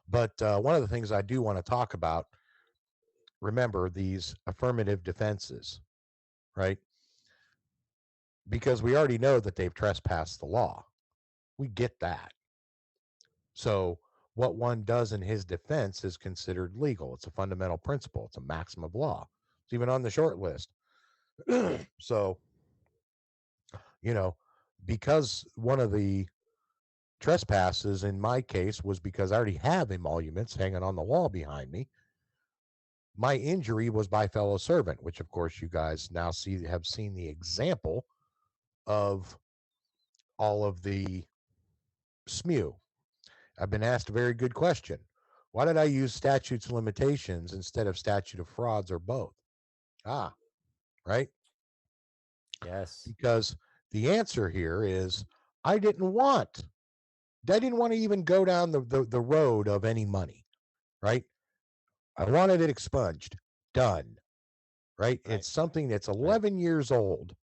But one of the things I do want to talk about, remember these affirmative defenses, right? Because we already know that they've trespassed the law. We get that. So what one does in his defense is considered legal. It's a fundamental principle. It's a maxim of law. It's even on the short list. So, because one of the trespasses in my case was because I already have emoluments hanging on the wall behind me, my injury was by fellow servant, which of course you guys now have seen the example of all of the SMU. I've been asked a very good question. Why did I use statutes of limitations instead of statute of frauds or both? Right? Yes. Because the answer here is I didn't want to even go down the road of any money, right? I wanted it expunged, done, right? It's something that's 11 years old,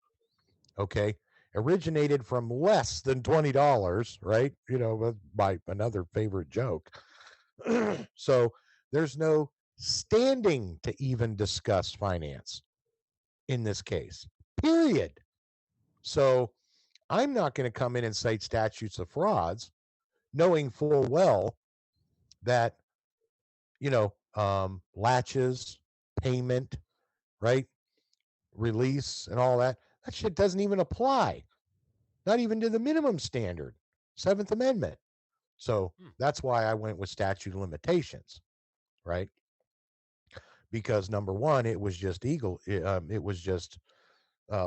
okay? Originated from less than $20, right? My another favorite joke. So there's no standing to even discuss finance in this case, period. So I'm not going to come in and cite statutes of frauds, knowing full well that, latches, payment, right? Release and all that. That shit doesn't even apply, not even to the minimum standard, Seventh Amendment. So that's why I went with statute of limitations, right? Because number one, it was just it was just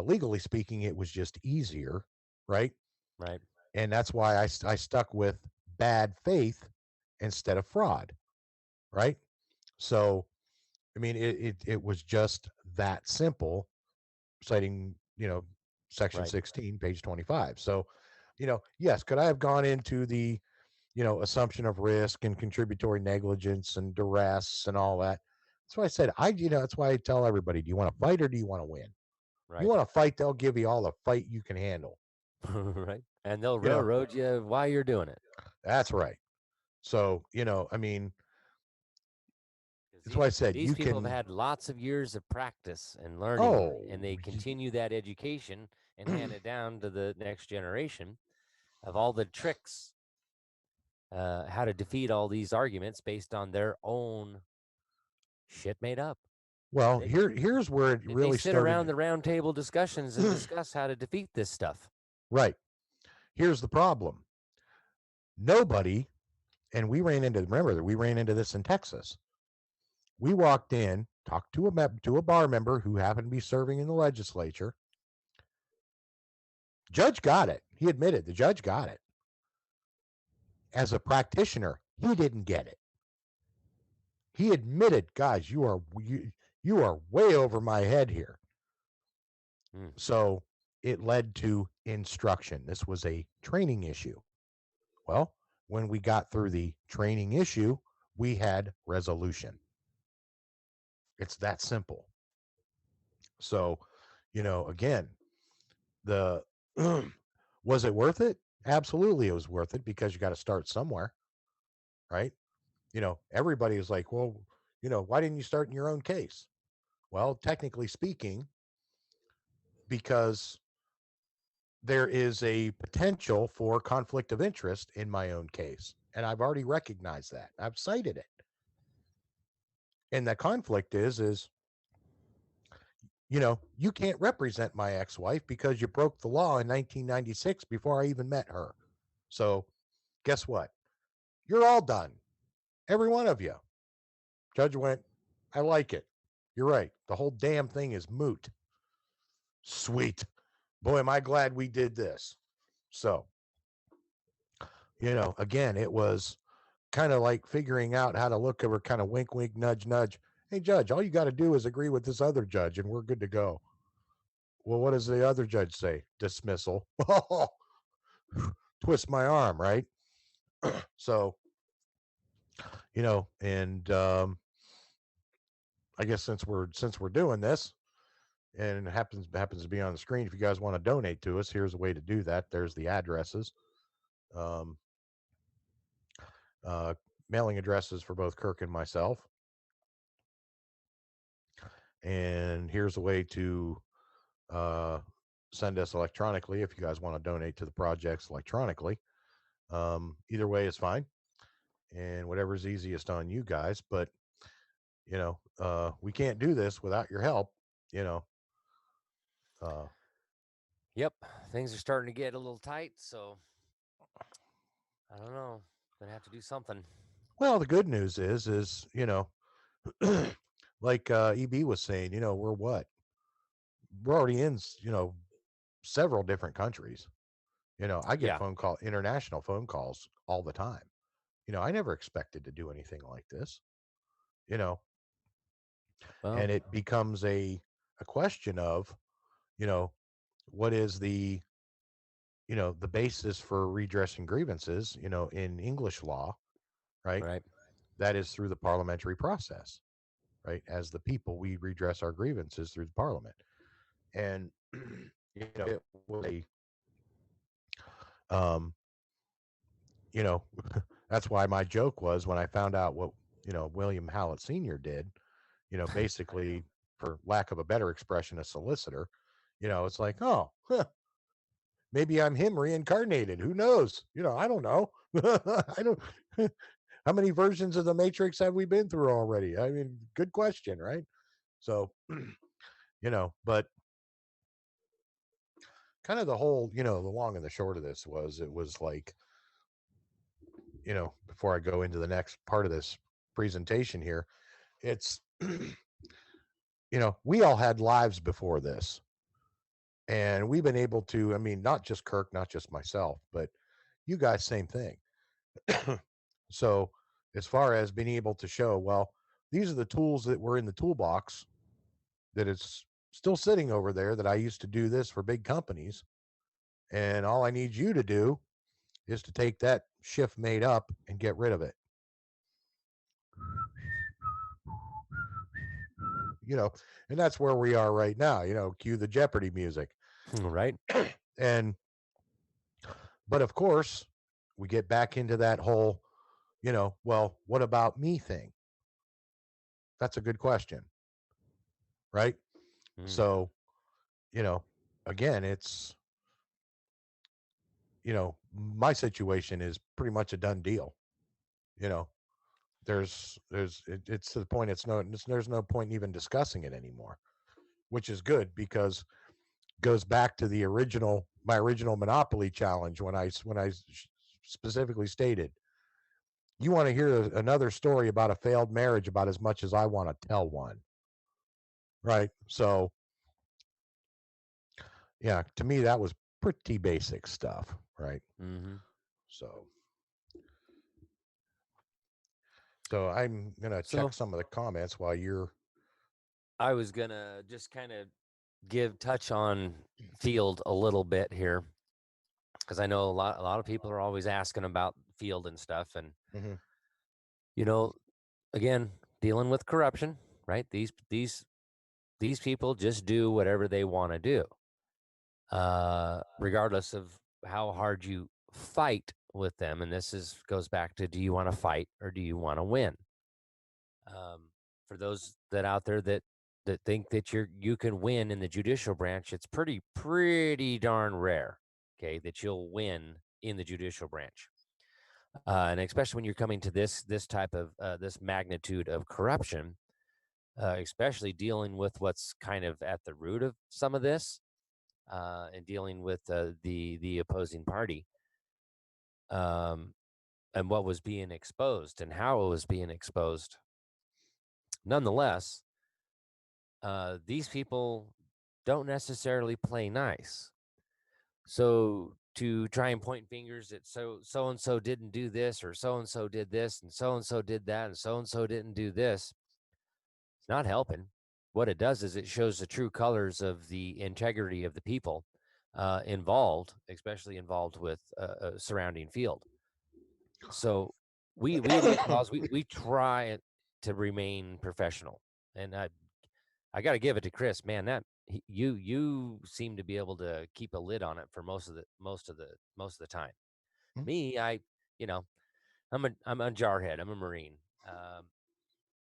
legally speaking, it was just easier, right? Right. And that's why I stuck with bad faith instead of fraud, right? So, I mean, it was just that simple, citing, section 16, page 25. So, yes, could I have gone into the, assumption of risk and contributory negligence and duress and all that? That's why I said, that's why I tell everybody, do you want to fight or do you want to win? You want to fight, they'll give you all the fight you can handle. Right. And they'll railroad you while you're doing it. That's right. So, I mean, that's why I said these people have had lots of years of practice and learning, and they continue that education and hand it down to the next generation of all the tricks, how to defeat all these arguments based on their own shit made up. Well, here's where it really they sit around the round table discussions and discuss how to defeat this stuff. Right. Here's the problem. Nobody, and we ran into this in Texas. We walked in, talked to a bar member who happened to be serving in the legislature. Judge got it. He admitted the judge got it. As a practitioner, he didn't get it. He admitted, guys, you are way over my head here. So it led to instruction. This was a training issue. Well, when we got through the training issue, we had resolution. It's that simple. So, again, the was it worth it? Absolutely, it was worth it, because you got to start somewhere, right? Everybody is like, well, why didn't you start in your own case? Well, technically speaking, because there is a potential for conflict of interest in my own case, and I've already recognized that. I've cited it. And the conflict is you can't represent my ex-wife because you broke the law in 1996 before I even met her. So guess what? You're all done. Every one of you. Judge went, I like it. You're right. The whole damn thing is moot. Sweet. Boy, am I glad we did this. So, again, it was kind of like figuring out how to look over, kind of wink, wink, nudge, nudge. Hey, judge, all you got to do is agree with this other judge and we're good to go. Well, what does the other judge say? Dismissal. Twist my arm, right? So, and I guess since we're doing this, and it happens to be on the screen, if you guys want to donate to us, here's a way to do that. There's the addresses. Mailing addresses for both Kirk and myself. And here's a way to send us electronically if you guys want to donate to the projects electronically. Either way is fine, and whatever's easiest on you guys. But we can't do this without your help. Yep, things are starting to get a little tight, so I don't know. Gonna have to do something. Well, the good news is like EB was saying, we're already in several different countries. I get international phone calls all the time. I never expected to do anything like this. Well, and it becomes a question of, what is the the basis for redressing grievances, in English law, right? Right. That is through the parliamentary process, right? As the people, we redress our grievances through the parliament. And, it was um, that's why my joke was when I found out what, William Hallett Sr. did, basically, for lack of a better expression, a solicitor, it's like, oh, maybe I'm him reincarnated. Who knows? I don't know. I don't. How many versions of the Matrix have we been through already? I mean, good question, right? So, but kind of the whole, the long and the short of this was, it was like, before I go into the next part of this presentation here, it's, we all had lives before this. And we've been able to, I mean, not just Kirk, not just myself, but you guys, same thing. So, as far as being able to show, well, these are the tools that were in the toolbox that it's still sitting over there that I used to do this for big companies. And all I need you to do is to take that shift made up and get rid of it. And that's where we are right now, cue the Jeopardy music. Right. But of course, we get back into that whole, well, what about me thing? That's a good question. Right. So, again, it's, my situation is pretty much a done deal. It's to the point, there's no point in even discussing it anymore, which is good, because goes back to my original Monopoly challenge, when I specifically stated, you want to hear another story about a failed marriage about as much as I want to tell one. Right. So, yeah, to me, that was pretty basic stuff. Right. Mm-hmm. So I'm going to check some of the comments while you're. I was going to just kind of touch on field a little bit here, because I know a lot of people are always asking about field and stuff. And, again, dealing with corruption, right? These people just do whatever they want to do, regardless of how hard you fight with them. And this goes back to, do you want to fight or do you want to win? For those that out there that think that you can win in the judicial branch, it's pretty darn rare, okay, that you'll win in the judicial branch. And especially when you're coming to this type of this magnitude of corruption, especially dealing with what's kind of at the root of some of this, and dealing with the opposing party, and what was being exposed and how it was being exposed. Nonetheless, these people don't necessarily play nice. So to try and point fingers at so and so didn't do this, or so and so did this, and so did that, and so didn't do this, it's not helping. What it does is it shows the true colors of the integrity of the people involved, especially involved with a surrounding field. So we try to remain professional, and I got to give it to Chris, man. That you seem to be able to keep a lid on it for most of the time. Mm-hmm. Me, I'm a jarhead. I'm a Marine.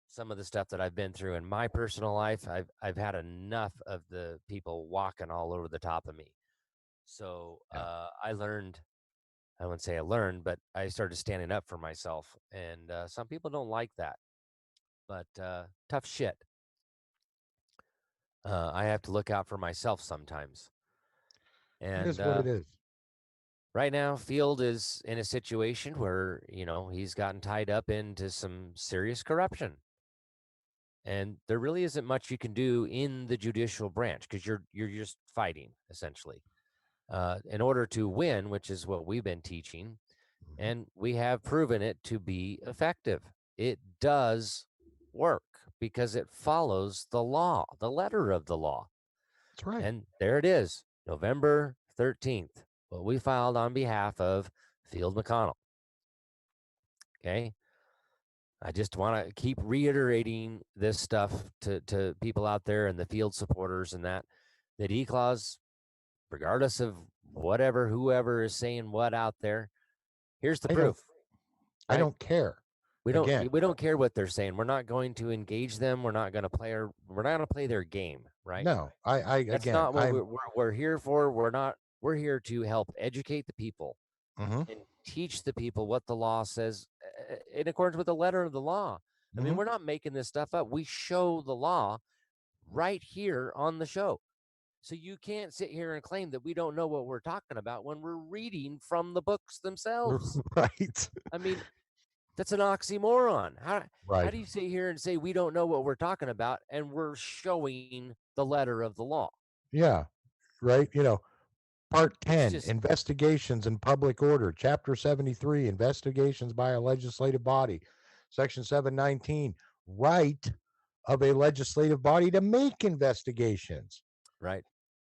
Some of the stuff that I've been through in my personal life, I've had enough of the people walking all over the top of me. So I learned. I wouldn't say I learned, but I started standing up for myself. And some people don't like that, but tough shit. I have to look out for myself sometimes. And it is what it is. Right now, Field is in a situation where, he's gotten tied up into some serious corruption. And there really isn't much you can do in the judicial branch, because you're just fighting, essentially. In order to win, which is what we've been teaching, and we have proven it to be effective. It does work because it follows the law, the letter of the law. That's right. And there it is, November 13th. Well, we filed on behalf of Field McConnell. Okay. I just want to keep reiterating this stuff to people out there and the field supporters and that E-clause, regardless of whatever, whoever is saying what out there, here's the proof. I don't care. We don't care what they're saying. We're not going to engage them. We're not going to play their game, right? No, That's not what we're here for. We're here to help educate the people and teach the people what the law says in accordance with the letter of the law. I mean, we're not making this stuff up. We show the law right here on the show. So you can't sit here and claim that we don't know what we're talking about when we're reading from the books themselves. Right. I mean, that's an oxymoron. How do you sit here and say we don't know what we're talking about and we're showing the letter of the law? Yeah, right. Part 10, Investigations and Public Order. Chapter 73, Investigations by a Legislative Body. Section 719, right of a legislative body to make investigations. Right.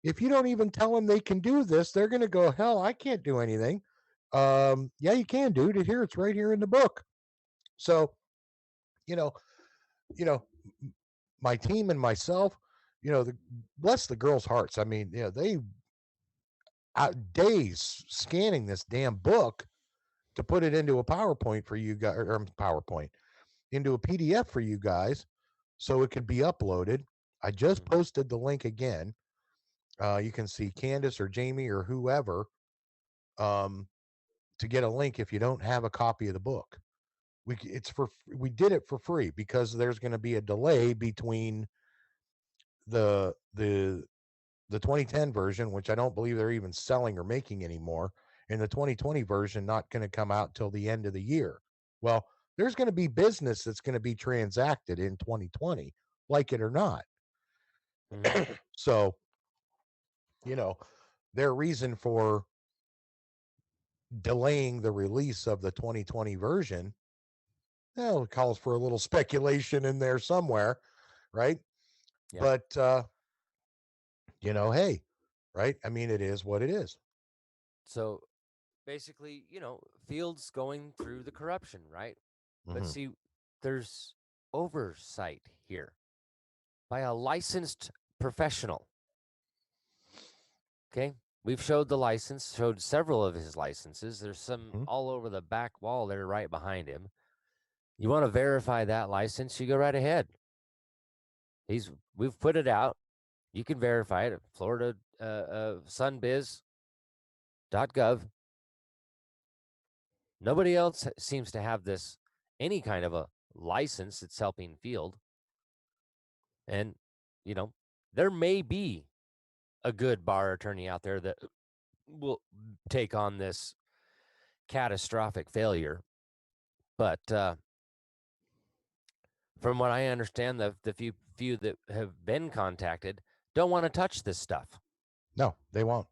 If you don't even tell them they can do this, they're going to go, hell, I can't do anything. Yeah, you can, dude. It's right here in the book. So, my team and myself, bless the girls' hearts. I mean, they days scanning this damn book to put it into a PowerPoint for you guys, or PowerPoint into a PDF for you guys, so it could be uploaded. I just posted the link again. You can see Candace or Jamie or whoever to get a link if you don't have a copy of the book. We did it for free because there's going to be a delay between the 2010 version, which I don't believe they're even selling or making anymore, and the 2020 version not going to come out till the end of the year. Well, there's going to be business that's going to be transacted in 2020, like it or not. So, their reason for delaying the release of the 2020 version, it calls for a little speculation in there somewhere, right? Yeah. But hey, right? I mean, it is what it is. So basically, Field's going through the corruption, right? But see, there's oversight here by a licensed professional. Okay. We've showed several of his licenses. There's some all over the back wall there right behind him. You want to verify that license, you go right ahead. We've put it out. You can verify it at Florida sunbiz.gov. Nobody else seems to have any kind of a license that's helping Field. And, there may be a good bar attorney out there that will take on this catastrophic failure. But from what I understand, the few that have been contacted don't want to touch this stuff. No, they won't.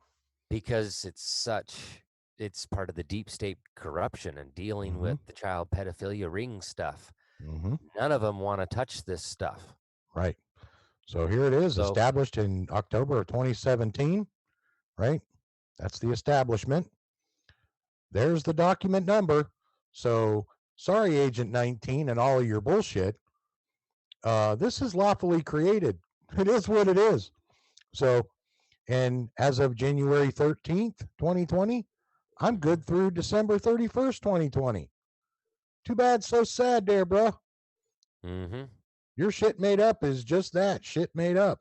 Because it's part of the deep state corruption and dealing with the child pedophilia ring stuff. None of them want to touch this stuff. Right. So here it is, established in October of 2017, right? That's the establishment. There's the document number. So sorry, Agent 19 and all of your bullshit. This is lawfully created. It is what it is. So, and as of January 13th, 2020, I'm good through December 31st, 2020. Too bad, so sad there, bro. Your shit made up is just that, shit made up.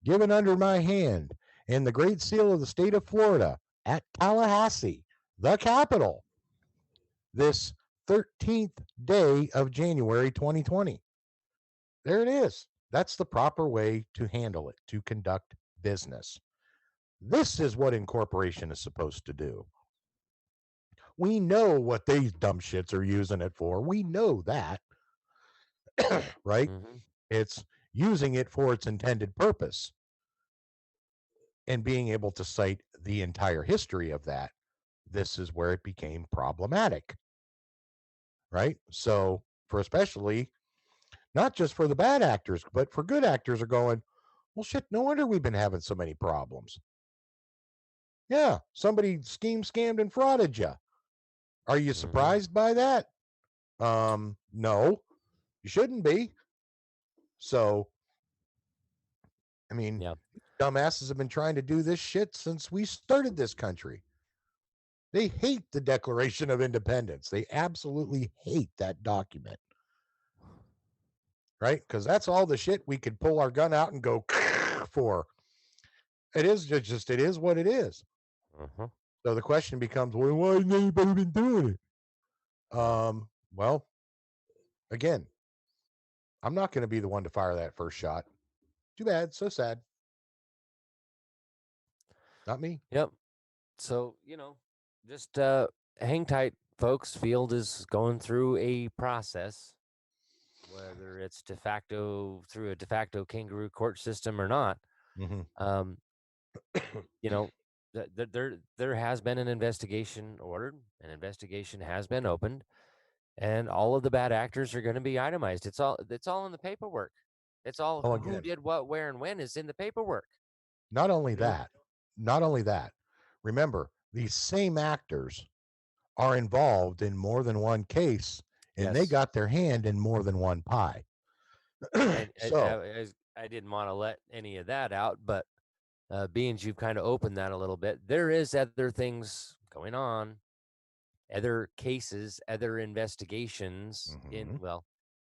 Given under my hand and the Great Seal of the state of Florida at Tallahassee, the capital, this 13th day of January 2020. There it is. That's the proper way to handle it, to conduct business. This is what incorporation is supposed to do. We know what these dumb shits are using it for. We know that. Right? It's using it for its intended purpose and being able to cite the entire history of that. This is where it became problematic. Right? So, for especially, not just for the bad actors, but for good actors are going, well, shit, no wonder we've been having so many problems. Yeah, somebody scammed, and frauded you. Are you surprised by that? No, you shouldn't be. So, I mean, Yeah. dumbasses have been trying to do this shit since we started this country. They hate the Declaration of Independence. They absolutely hate that document. Right? Because that's all the shit we could pull our gun out and go for. It is just it is what it is. So the question becomes, well, why hasn't anybody been doing it? Well, again, I'm not going to be the one to fire that first shot. Too bad. So sad. Not me. Yep. So, just hang tight, folks. Field is going through a process, whether it's through a de facto kangaroo court system or not. Mm-hmm. There has been an investigation ordered, an investigation has been opened, and all of the bad actors are going to be itemized. It's all in the paperwork. It's all who did what, where, and when is in the paperwork. Not only that, remember, these same actors are involved in more than one case, and they got their hand in more than one pie. And I didn't want to let any of that out, but being you've kind of opened that a little bit, there is other things going on, other cases, other investigations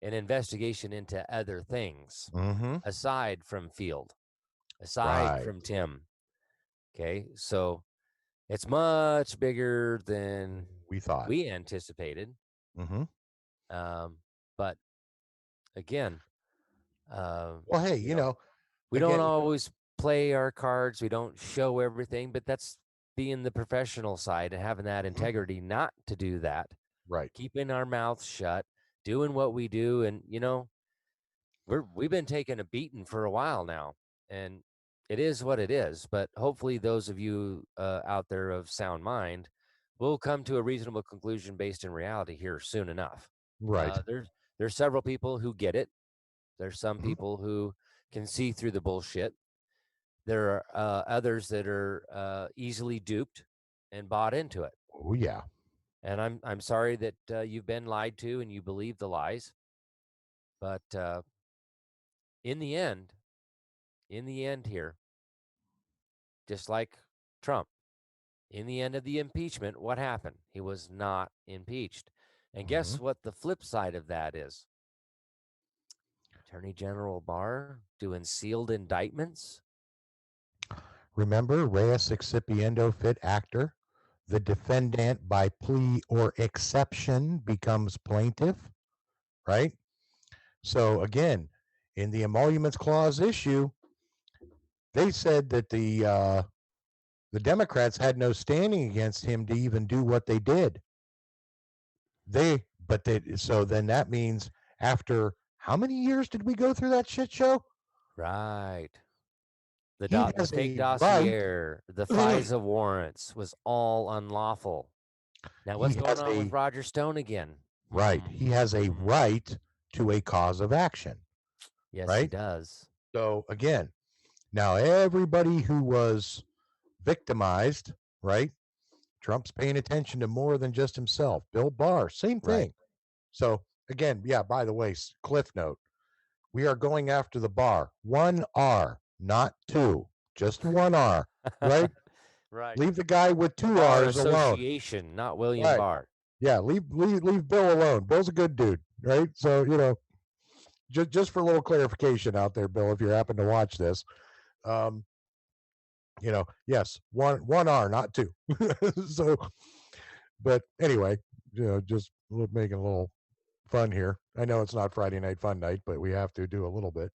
an investigation into other things aside from Field, aside from Tim. Okay, so it's much bigger than we anticipated. But again, well, hey, we don't always play our cards. We don't show everything, but that's being the professional side and having that integrity not to do that. Right. Keeping our mouths shut, doing what we do. And, we've been taking a beating for a while now, and it is what it is. But hopefully those of you out there of sound mind will come to a reasonable conclusion based in reality here soon enough. Right. There's several people who get it. There's some people who can see through the bullshit. There are others that are easily duped and bought into it. Oh yeah. And I'm sorry that you've been lied to and you believe the lies. But in the end here, just like Trump, in the end of the impeachment, what happened? He was not impeached. And guess what the flip side of that is? Attorney General Barr doing sealed indictments. Remember, res excipiendo fit actor. The defendant by plea or exception becomes plaintiff, right? So again, in the emoluments clause issue, they said that the Democrats had no standing against him to even do what they did. So then that means after how many years did we go through that shit show? Right. The fake dossier, the FISA warrants was all unlawful. Now, what's going on with Roger Stone again? Right. He has a right to a cause of action. Yes, right? He does. So again, now everybody who was victimized, right? Trump's paying attention to more than just himself. Bill Barr, same thing. Right. So again, yeah, by the way, cliff note, we are going after the Barr. 1 R, not 2. Just 1 R, right? Right. Leave the guy with 2 Barr R's alone. Association, not William Barr. Yeah, leave Bill alone. Bill's a good dude, right? So, just for a little clarification out there, Bill, if you happen to watch this, yes, one R, not 2. So, but anyway, just making a little fun here. I know it's not Friday night fun night, but we have to do a little bit.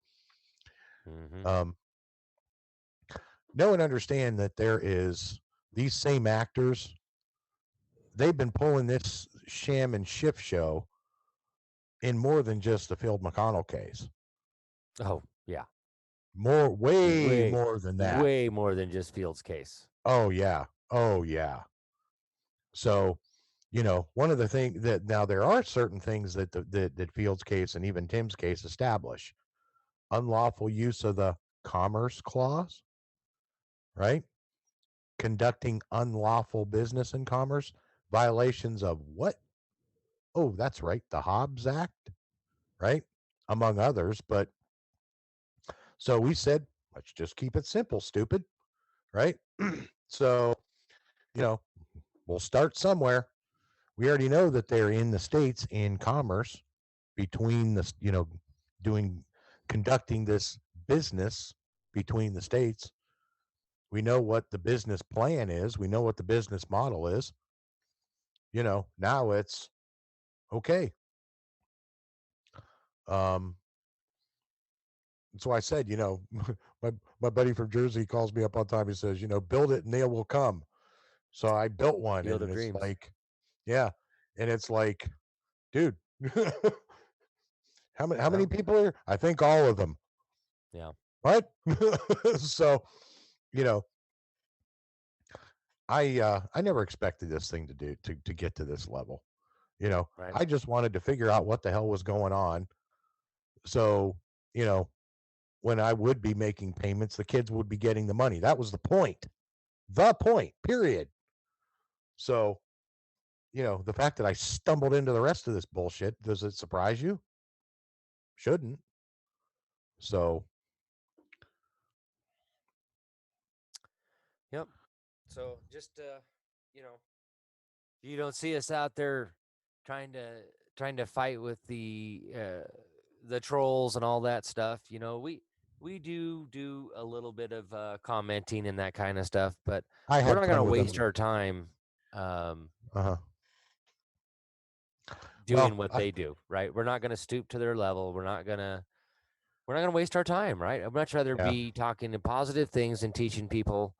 Know and understand that there is these same actors. They've been pulling this sham and shift show in more than just the Phil McConnell case. Oh, yeah. Way more than that. Way more than just Field's case. Oh, yeah. So, one of the things that now there are certain things that that Field's case and even Tim's case establish. Unlawful use of the Commerce Clause, right? conducting unlawful business and commerce, violations of what? Oh, that's right, the Hobbs Act, right? Among others. But so we said, let's just keep it simple, stupid, right? So, you know, we'll start somewhere. We already know that they're in the states in commerce between the, conducting this business between the states. We know what the business plan is. We know what the business model is. Now it's okay. So I said, my buddy from Jersey calls me up on time. He says, build it and they will come. So I built one, Field and of it's Dreams. like, yeah, and it's like, dude, how many people are? I think all of them. Yeah. What? So, you know, I never expected this thing to get to this level. Right. I just wanted to figure out what the hell was going on. So, when I would be making payments, the kids would be getting the money. That was the point. The point, period. So, the fact that I stumbled into the rest of this bullshit, does it surprise you? Shouldn't. So, Yep. So just you don't see us out there trying to fight with the trolls and all that stuff. We do a little bit of commenting and that kind of stuff, but I we're had not going to fun with waste them. our time Uh-huh. doing what they do, right? We're not going to stoop to their level. We're not going to waste our time, right? I'd much rather Yeah. be talking to positive things and teaching people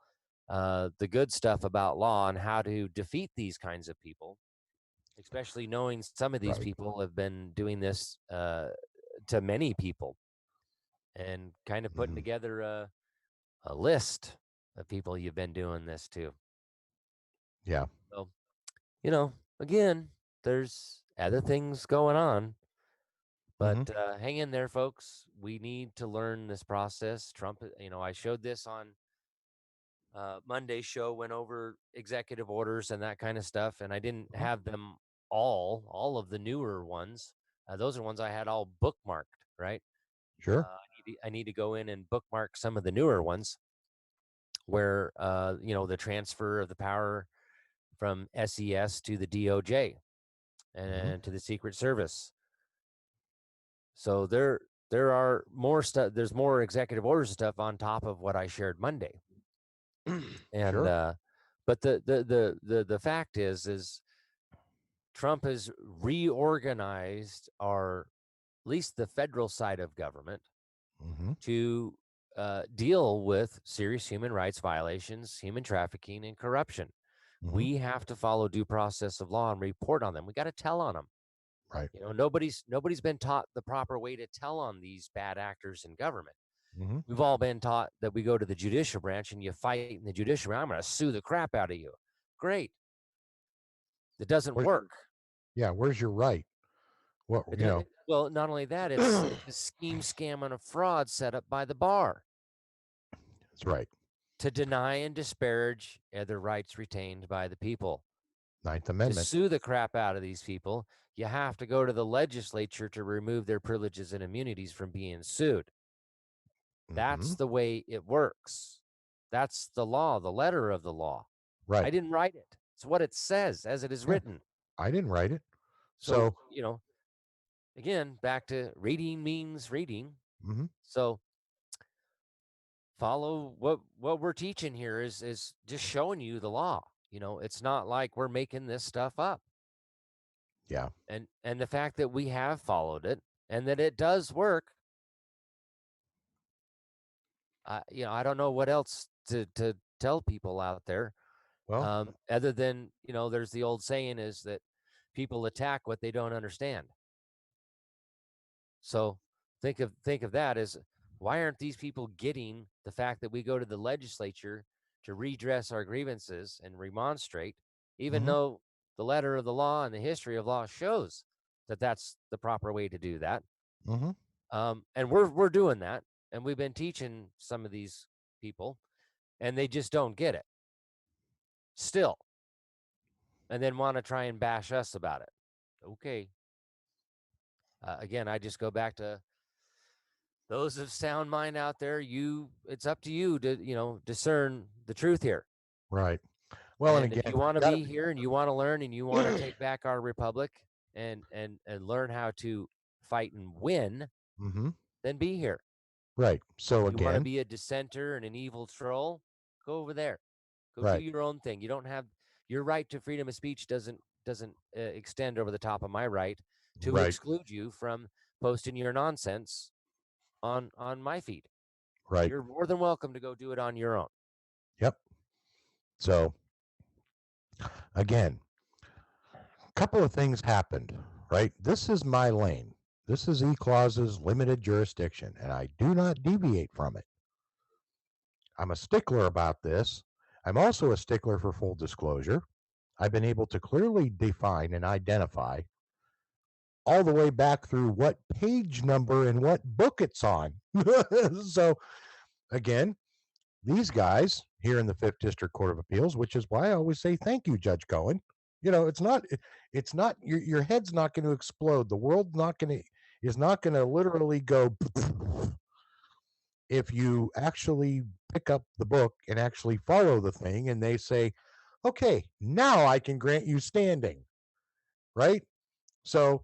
the good stuff about law and how to defeat these kinds of people, especially knowing some of these Right. people have been doing this to many people, and kind of putting Mhm. together a list of people you've been doing this to. Yeah. So, again, there's other things going on, but Mhm. hang in there, folks. We need to learn this process. Trump, I showed this on Monday's show, went over executive orders and that kind of stuff, and I didn't Mhm. have them all of the newer ones. Those are ones I had all bookmarked, right? Sure. I need to go in and bookmark some of the newer ones where the transfer of the power from SES to the DOJ and to the Secret Service. So there are more stuff. There's more executive orders stuff on top of what I shared Monday. And Sure. but the fact is Trump has reorganized at least the federal side of government Mhm. to deal with serious human rights violations, human trafficking, and corruption. Mhm. We have to follow due process of law and report on them. We got to tell on them. Right. Nobody's been taught the proper way to tell on these bad actors in government. Mhm. We've all been taught that we go to the judicial branch and you fight in the judicial branch. I'm going to sue the crap out of you. Great. It doesn't work. Yeah. Where's your right? What? Well, not only that, it's a scheme, scam, and a fraud set up by the bar. That's right. To deny and disparage the rights retained by the people. Ninth To Amendment. sue the crap out of these people, you have to go to the legislature to remove their privileges and immunities from being sued. That's Mhm. the way it works. That's the law, the letter of the law. Right. I didn't write it. It's what it says as it is Yeah. written. I didn't write it. So, So, again, back to reading means reading. Mhm. So follow what we're teaching here is just showing you the law. It's not like we're making this stuff up. Yeah. And the fact that we have followed it and that it does work, I don't know what else to tell people out there, Well, other than there's the old saying is that people attack what they don't understand. So think of that as, why aren't these people getting the fact that we go to the legislature to redress our grievances and remonstrate, even Mhm. though the letter of the law and the history of law shows that that's the proper way to do that. Mhm. And we're doing that, and we've been teaching some of these people, and they just don't get it. still, and then want to try and bash us about it. Okay. Again, I just go back to those of sound mind out there. It's up to you to, discern the truth here. Right. Well, and And again, if you want to be here and you want to learn and you want to take back our republic and learn how to fight and win, then be here. Right. So if you want to again, be a dissenter and an evil troll, go over there. Go right. do your own thing. You don't have your right to freedom of speech doesn't extend over the top of my right to exclude you from posting your nonsense on my feed. Right. You're more than welcome to go do it on your own. Yep. So again, a couple of things happened, right? This is my lane. This is E-Clause's limited jurisdiction, and I do not deviate from it. I'm a stickler about this. I'm also a stickler for full disclosure. I've been able to clearly define and identify all the way back through what page number and what book it's on. So again, these guys here in the 5th District Court of Appeals, which is why I always say thank you, Judge Cohen. It's not your head's not going to explode. The world is not going to literally go if you actually pick up the book and actually follow the thing and they say, okay, now I can grant you standing, right? So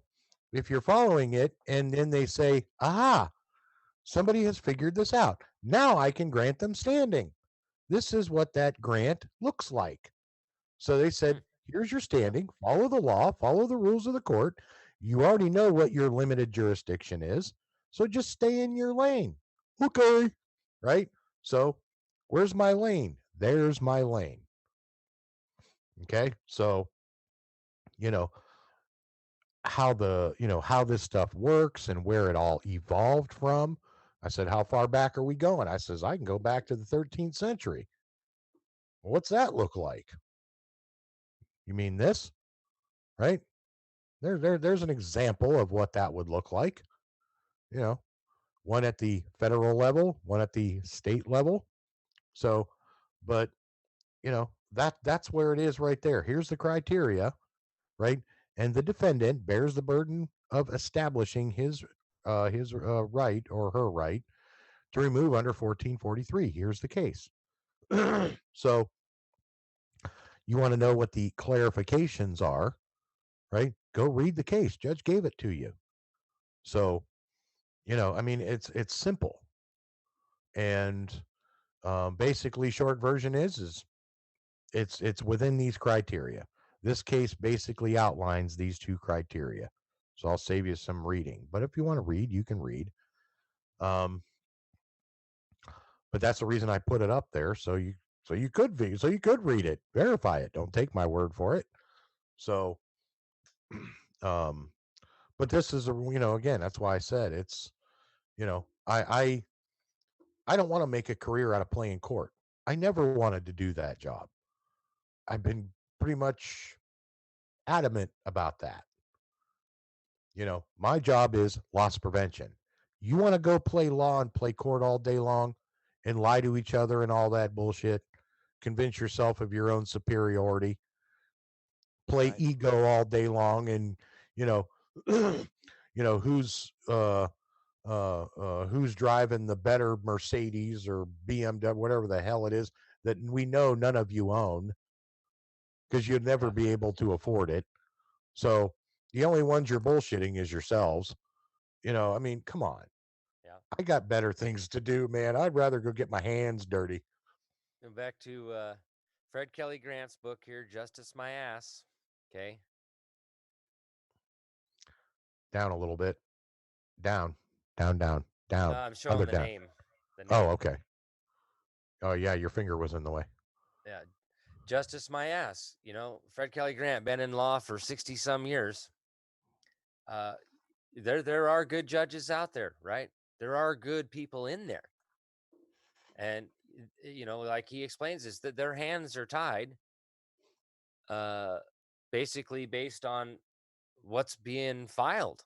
if you're following it and then they say, aha, somebody has figured this out. Now I can grant them standing. This is what that grant looks like. So they said, here's your standing, follow the law, follow the rules of the court. You already know what your limited jurisdiction is. So just stay in your lane. Okay. Right? So where's my lane? There's my lane. Okay. So, how this stuff works and where it all evolved from. I said, how far back are we going? I says, I can go back to the 13th century. What's that look like? You mean this? Right? There's an example of what that would look like. One at the federal level, one at the state level. So, but that's where it is right there. Here's the criteria, right? And the defendant bears the burden of establishing his right or her right to remove under 1443. Here's the case. So you want to know what the clarifications are, right? Go read the case. Judge gave it to you. So, it's simple. And basically, short version is it's within these criteria. This case basically outlines these two criteria. So I'll save you some reading. But if you want to read, you can read. But that's the reason I put it up there. So you could read it, verify it. Don't take my word for it. So, but this is again, that's why I said it's, I don't want to make a career out of playing court. I never wanted to do that job. I've been pretty much adamant about that. My job is loss prevention. You want to go play law and play court all day long and lie to each other and all that bullshit, convince yourself of your own superiority, play ego all day long, and who's driving the better Mercedes or BMW, whatever the hell it is that we know none of you own because you'd never be able to afford it. So the only ones you're bullshitting is yourselves. I mean, come on. Yeah. I got better things to do, man. I'd rather go get my hands dirty. Going back to Fred Kelly Grant's book here, Justice My Ass. Okay. Down a little bit. Down. No, I'm showing the name. Oh, okay. Oh, yeah, your finger was in the way. Yeah. Justice My Ass. Fred Kelly Grant, been in law for 60 some years. There are good judges out there, right? There are good people in there. And, like he explains this, that their hands are tied, basically based on what's being filed,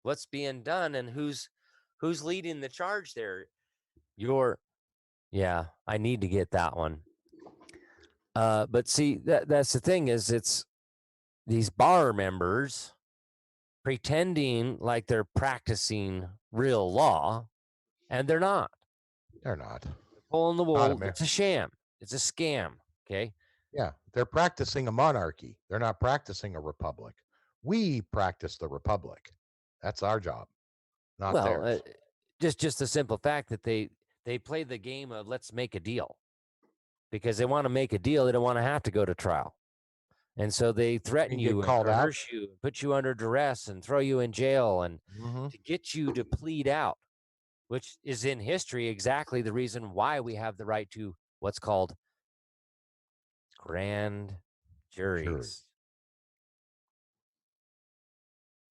what's being done, and who's leading the charge there. I need to get that one. But see, that's the thing is it's these bar members pretending like they're practicing real law, and they're not. They're not. They're pulling the wool. It's a sham. It's a scam. Okay. Yeah, they're practicing a monarchy. They're not practicing a republic. We practice the republic. That's our job, not theirs. Just the simple fact that they play the game of let's make a deal because they want to make a deal. They don't want to have to go to trial. And so they threaten you and coerce you, put you under duress and throw you in jail and to get you to plead out, which is in history exactly the reason why we have the right to what's called grand juries.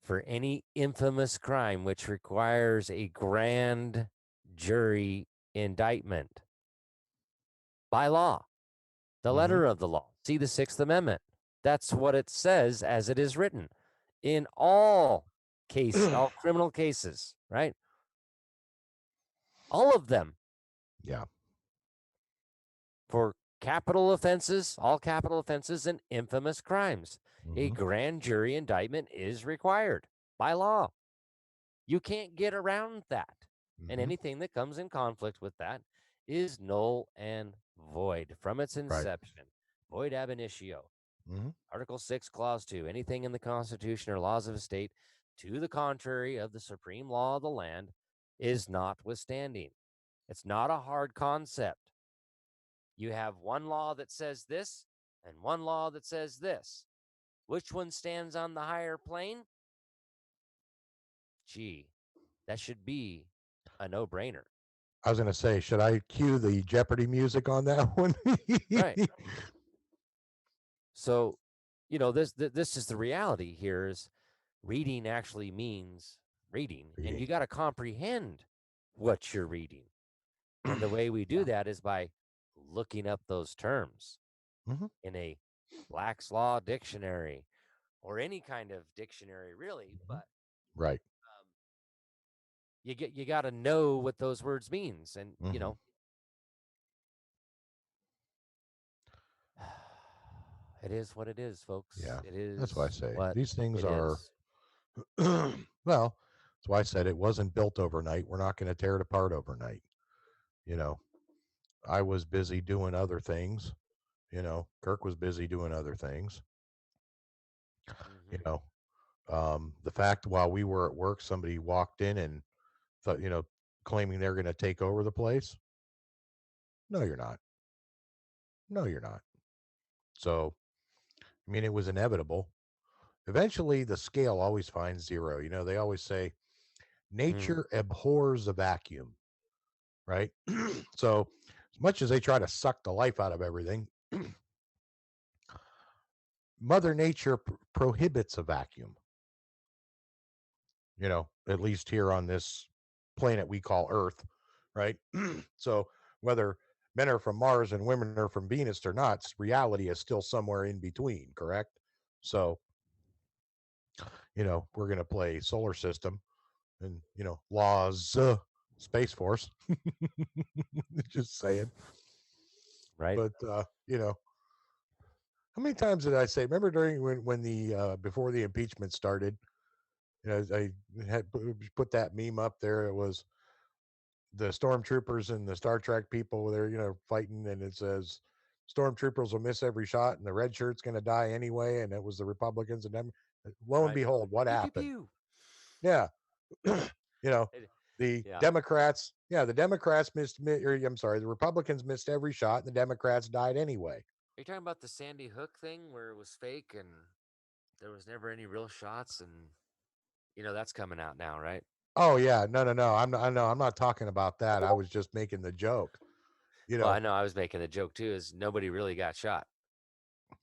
For any infamous crime which requires a grand jury indictment by law, the letter of the law. See the Sixth Amendment. That's what it says as it is written in all cases, all criminal cases, right? All of them. Yeah. For capital offenses, all capital offenses and infamous crimes, a grand jury indictment is required by law. You can't get around that. And anything that comes in conflict with that is null and void from its inception. Void ab initio. Article 6, Clause 2, anything in the Constitution or laws of a state to the contrary of the supreme law of the land is notwithstanding. It's not a hard concept. You have one law that says this and one law that says this. Which one stands on the higher plane? Gee, that should be a no-brainer. I was going to say, should I cue the Jeopardy music on that one? Right. So, you know, this is the reality here is reading actually means reading. And you got to comprehend what you're reading. And the way we do that is by looking up those terms in a Black's Law dictionary or any kind of dictionary, really. But you got to know what those words means, and you know. It is what it is, folks. Yeah, it is. That's why I say these things are. Well, that's why I said it wasn't built overnight. We're not going to tear it apart overnight. You know, I was busy doing other things. You know, Kirk was busy doing other things. You know, the fact while we were at work, somebody walked in and thought, you know, claiming they're going to take over the place. No, you're not. No, you're not. So, I mean, it was inevitable. Eventually, the scale always finds zero. You know, they always say nature abhors a vacuum, right? So, as much as they try to suck the life out of everything, Mother Nature prohibits a vacuum. You know, at least here on this planet we call Earth, right? So, whether men are from Mars and women are from Venus or not, reality is still somewhere in between, correct? So, you know, we're going to play solar system and, you know, laws, Space Force. Just saying. Right. But, you know, how many times did I say, remember during when the, before the impeachment started, you know, I had put that meme up there. It was the stormtroopers and the Star Trek people there, you know, fighting. And it says, stormtroopers will miss every shot and the red shirt's going to die anyway. And it was the Republicans and them. Lo and behold, what happened? Yeah. You know, the Democrats, the Democrats missed, or I'm sorry, the Republicans missed every shot and the Democrats died anyway. Are you talking about the Sandy Hook thing where it was fake and there was never any real shots? And, you know, that's coming out now, right? Oh yeah. No. I'm not talking about that. I was just making the joke. You know, well, I know I was making the joke too, is nobody really got shot.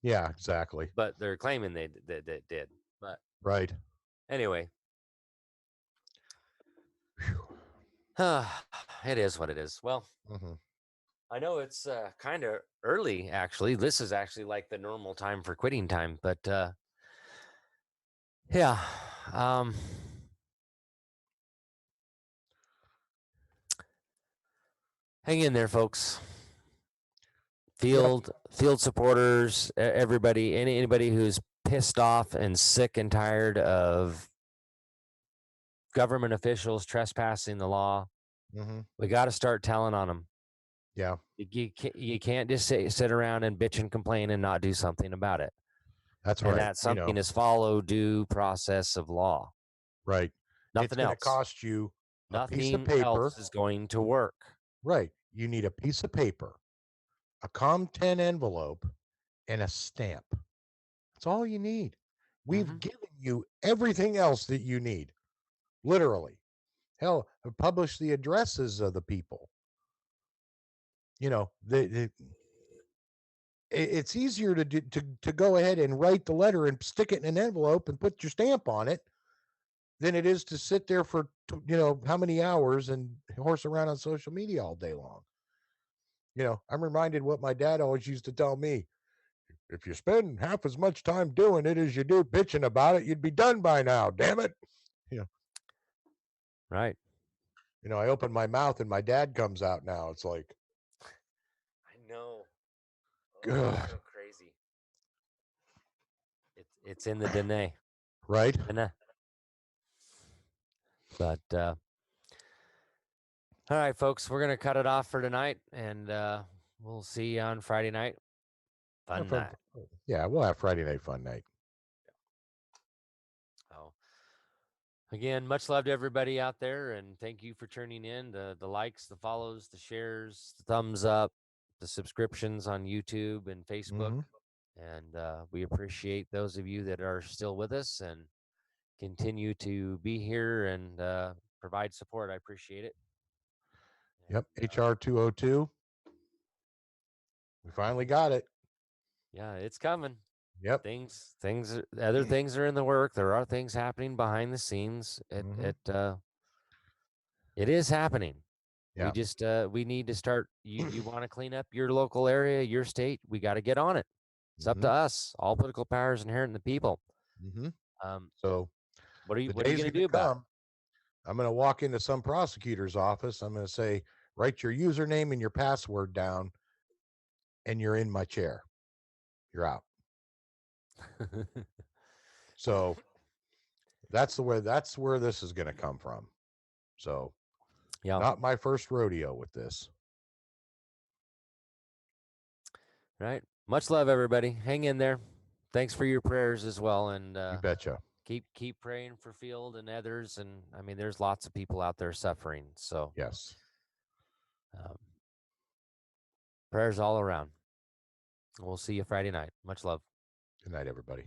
Yeah, exactly. But they're claiming they did. But right. Anyway. It is what it is. Well, I know it's kind of early, actually. This is actually like the normal time for quitting time. But yeah. Hang in there, folks. field supporters, everybody, anybody who's pissed off and sick and tired of government officials trespassing the law. We got to start telling on them. Yeah. You can't just sit around and bitch and complain and not do something about it. That's and right. That something is follow due process of law. Right. Nothing it's going to else. Cost you a piece of Nothing paper. else is going to work. Right. You need a piece of paper, a Com-10 envelope, and a stamp. That's all you need. We've given you everything else that you need. Literally. Hell, I've published the addresses of the people. You know, it's easier to go ahead and write the letter and stick it in an envelope and put your stamp on it than it is to sit there for, how many hours and horse around on social media all day long. I'm reminded what my dad always used to tell me. If you spend half as much time doing it as you do bitching about it, you'd be done by now, damn it. Right. I open my mouth and my dad comes out now. It's like, I know. It's so crazy. It's in the DNA. Right. But all right, folks, we're gonna cut it off for tonight, and we'll see you on Friday night. Fun night. Yeah, we'll have Friday night fun night. Oh, again, much love to everybody out there, and thank you for tuning in. The likes, the follows, the shares, the thumbs up, the subscriptions on YouTube and Facebook, and we appreciate those of you that are still with us and continue to be here and provide support. I appreciate it. Yep, HR 202. We finally got it. Yeah, it's coming. Yep. Other things are in the work. There are things happening behind the scenes. It is happening. Yeah. We need to start. You want to clean up your local area, your state. We got to get on it. It's up to us. All political power is inherent in the people. So what are you going to do about it? I'm going to walk into some prosecutor's office. I'm going to say, write your username and your password down, and you're in my chair. You're out. So that's where this is going to come from. So yeah, not my first rodeo with this. Right. Much love, everybody. Hang in there. Thanks for your prayers as well. And you betcha. Keep praying for Field and others. And I mean, there's lots of people out there suffering. So yes. Prayers all around. We'll see you Friday night. Much love. Good night, everybody.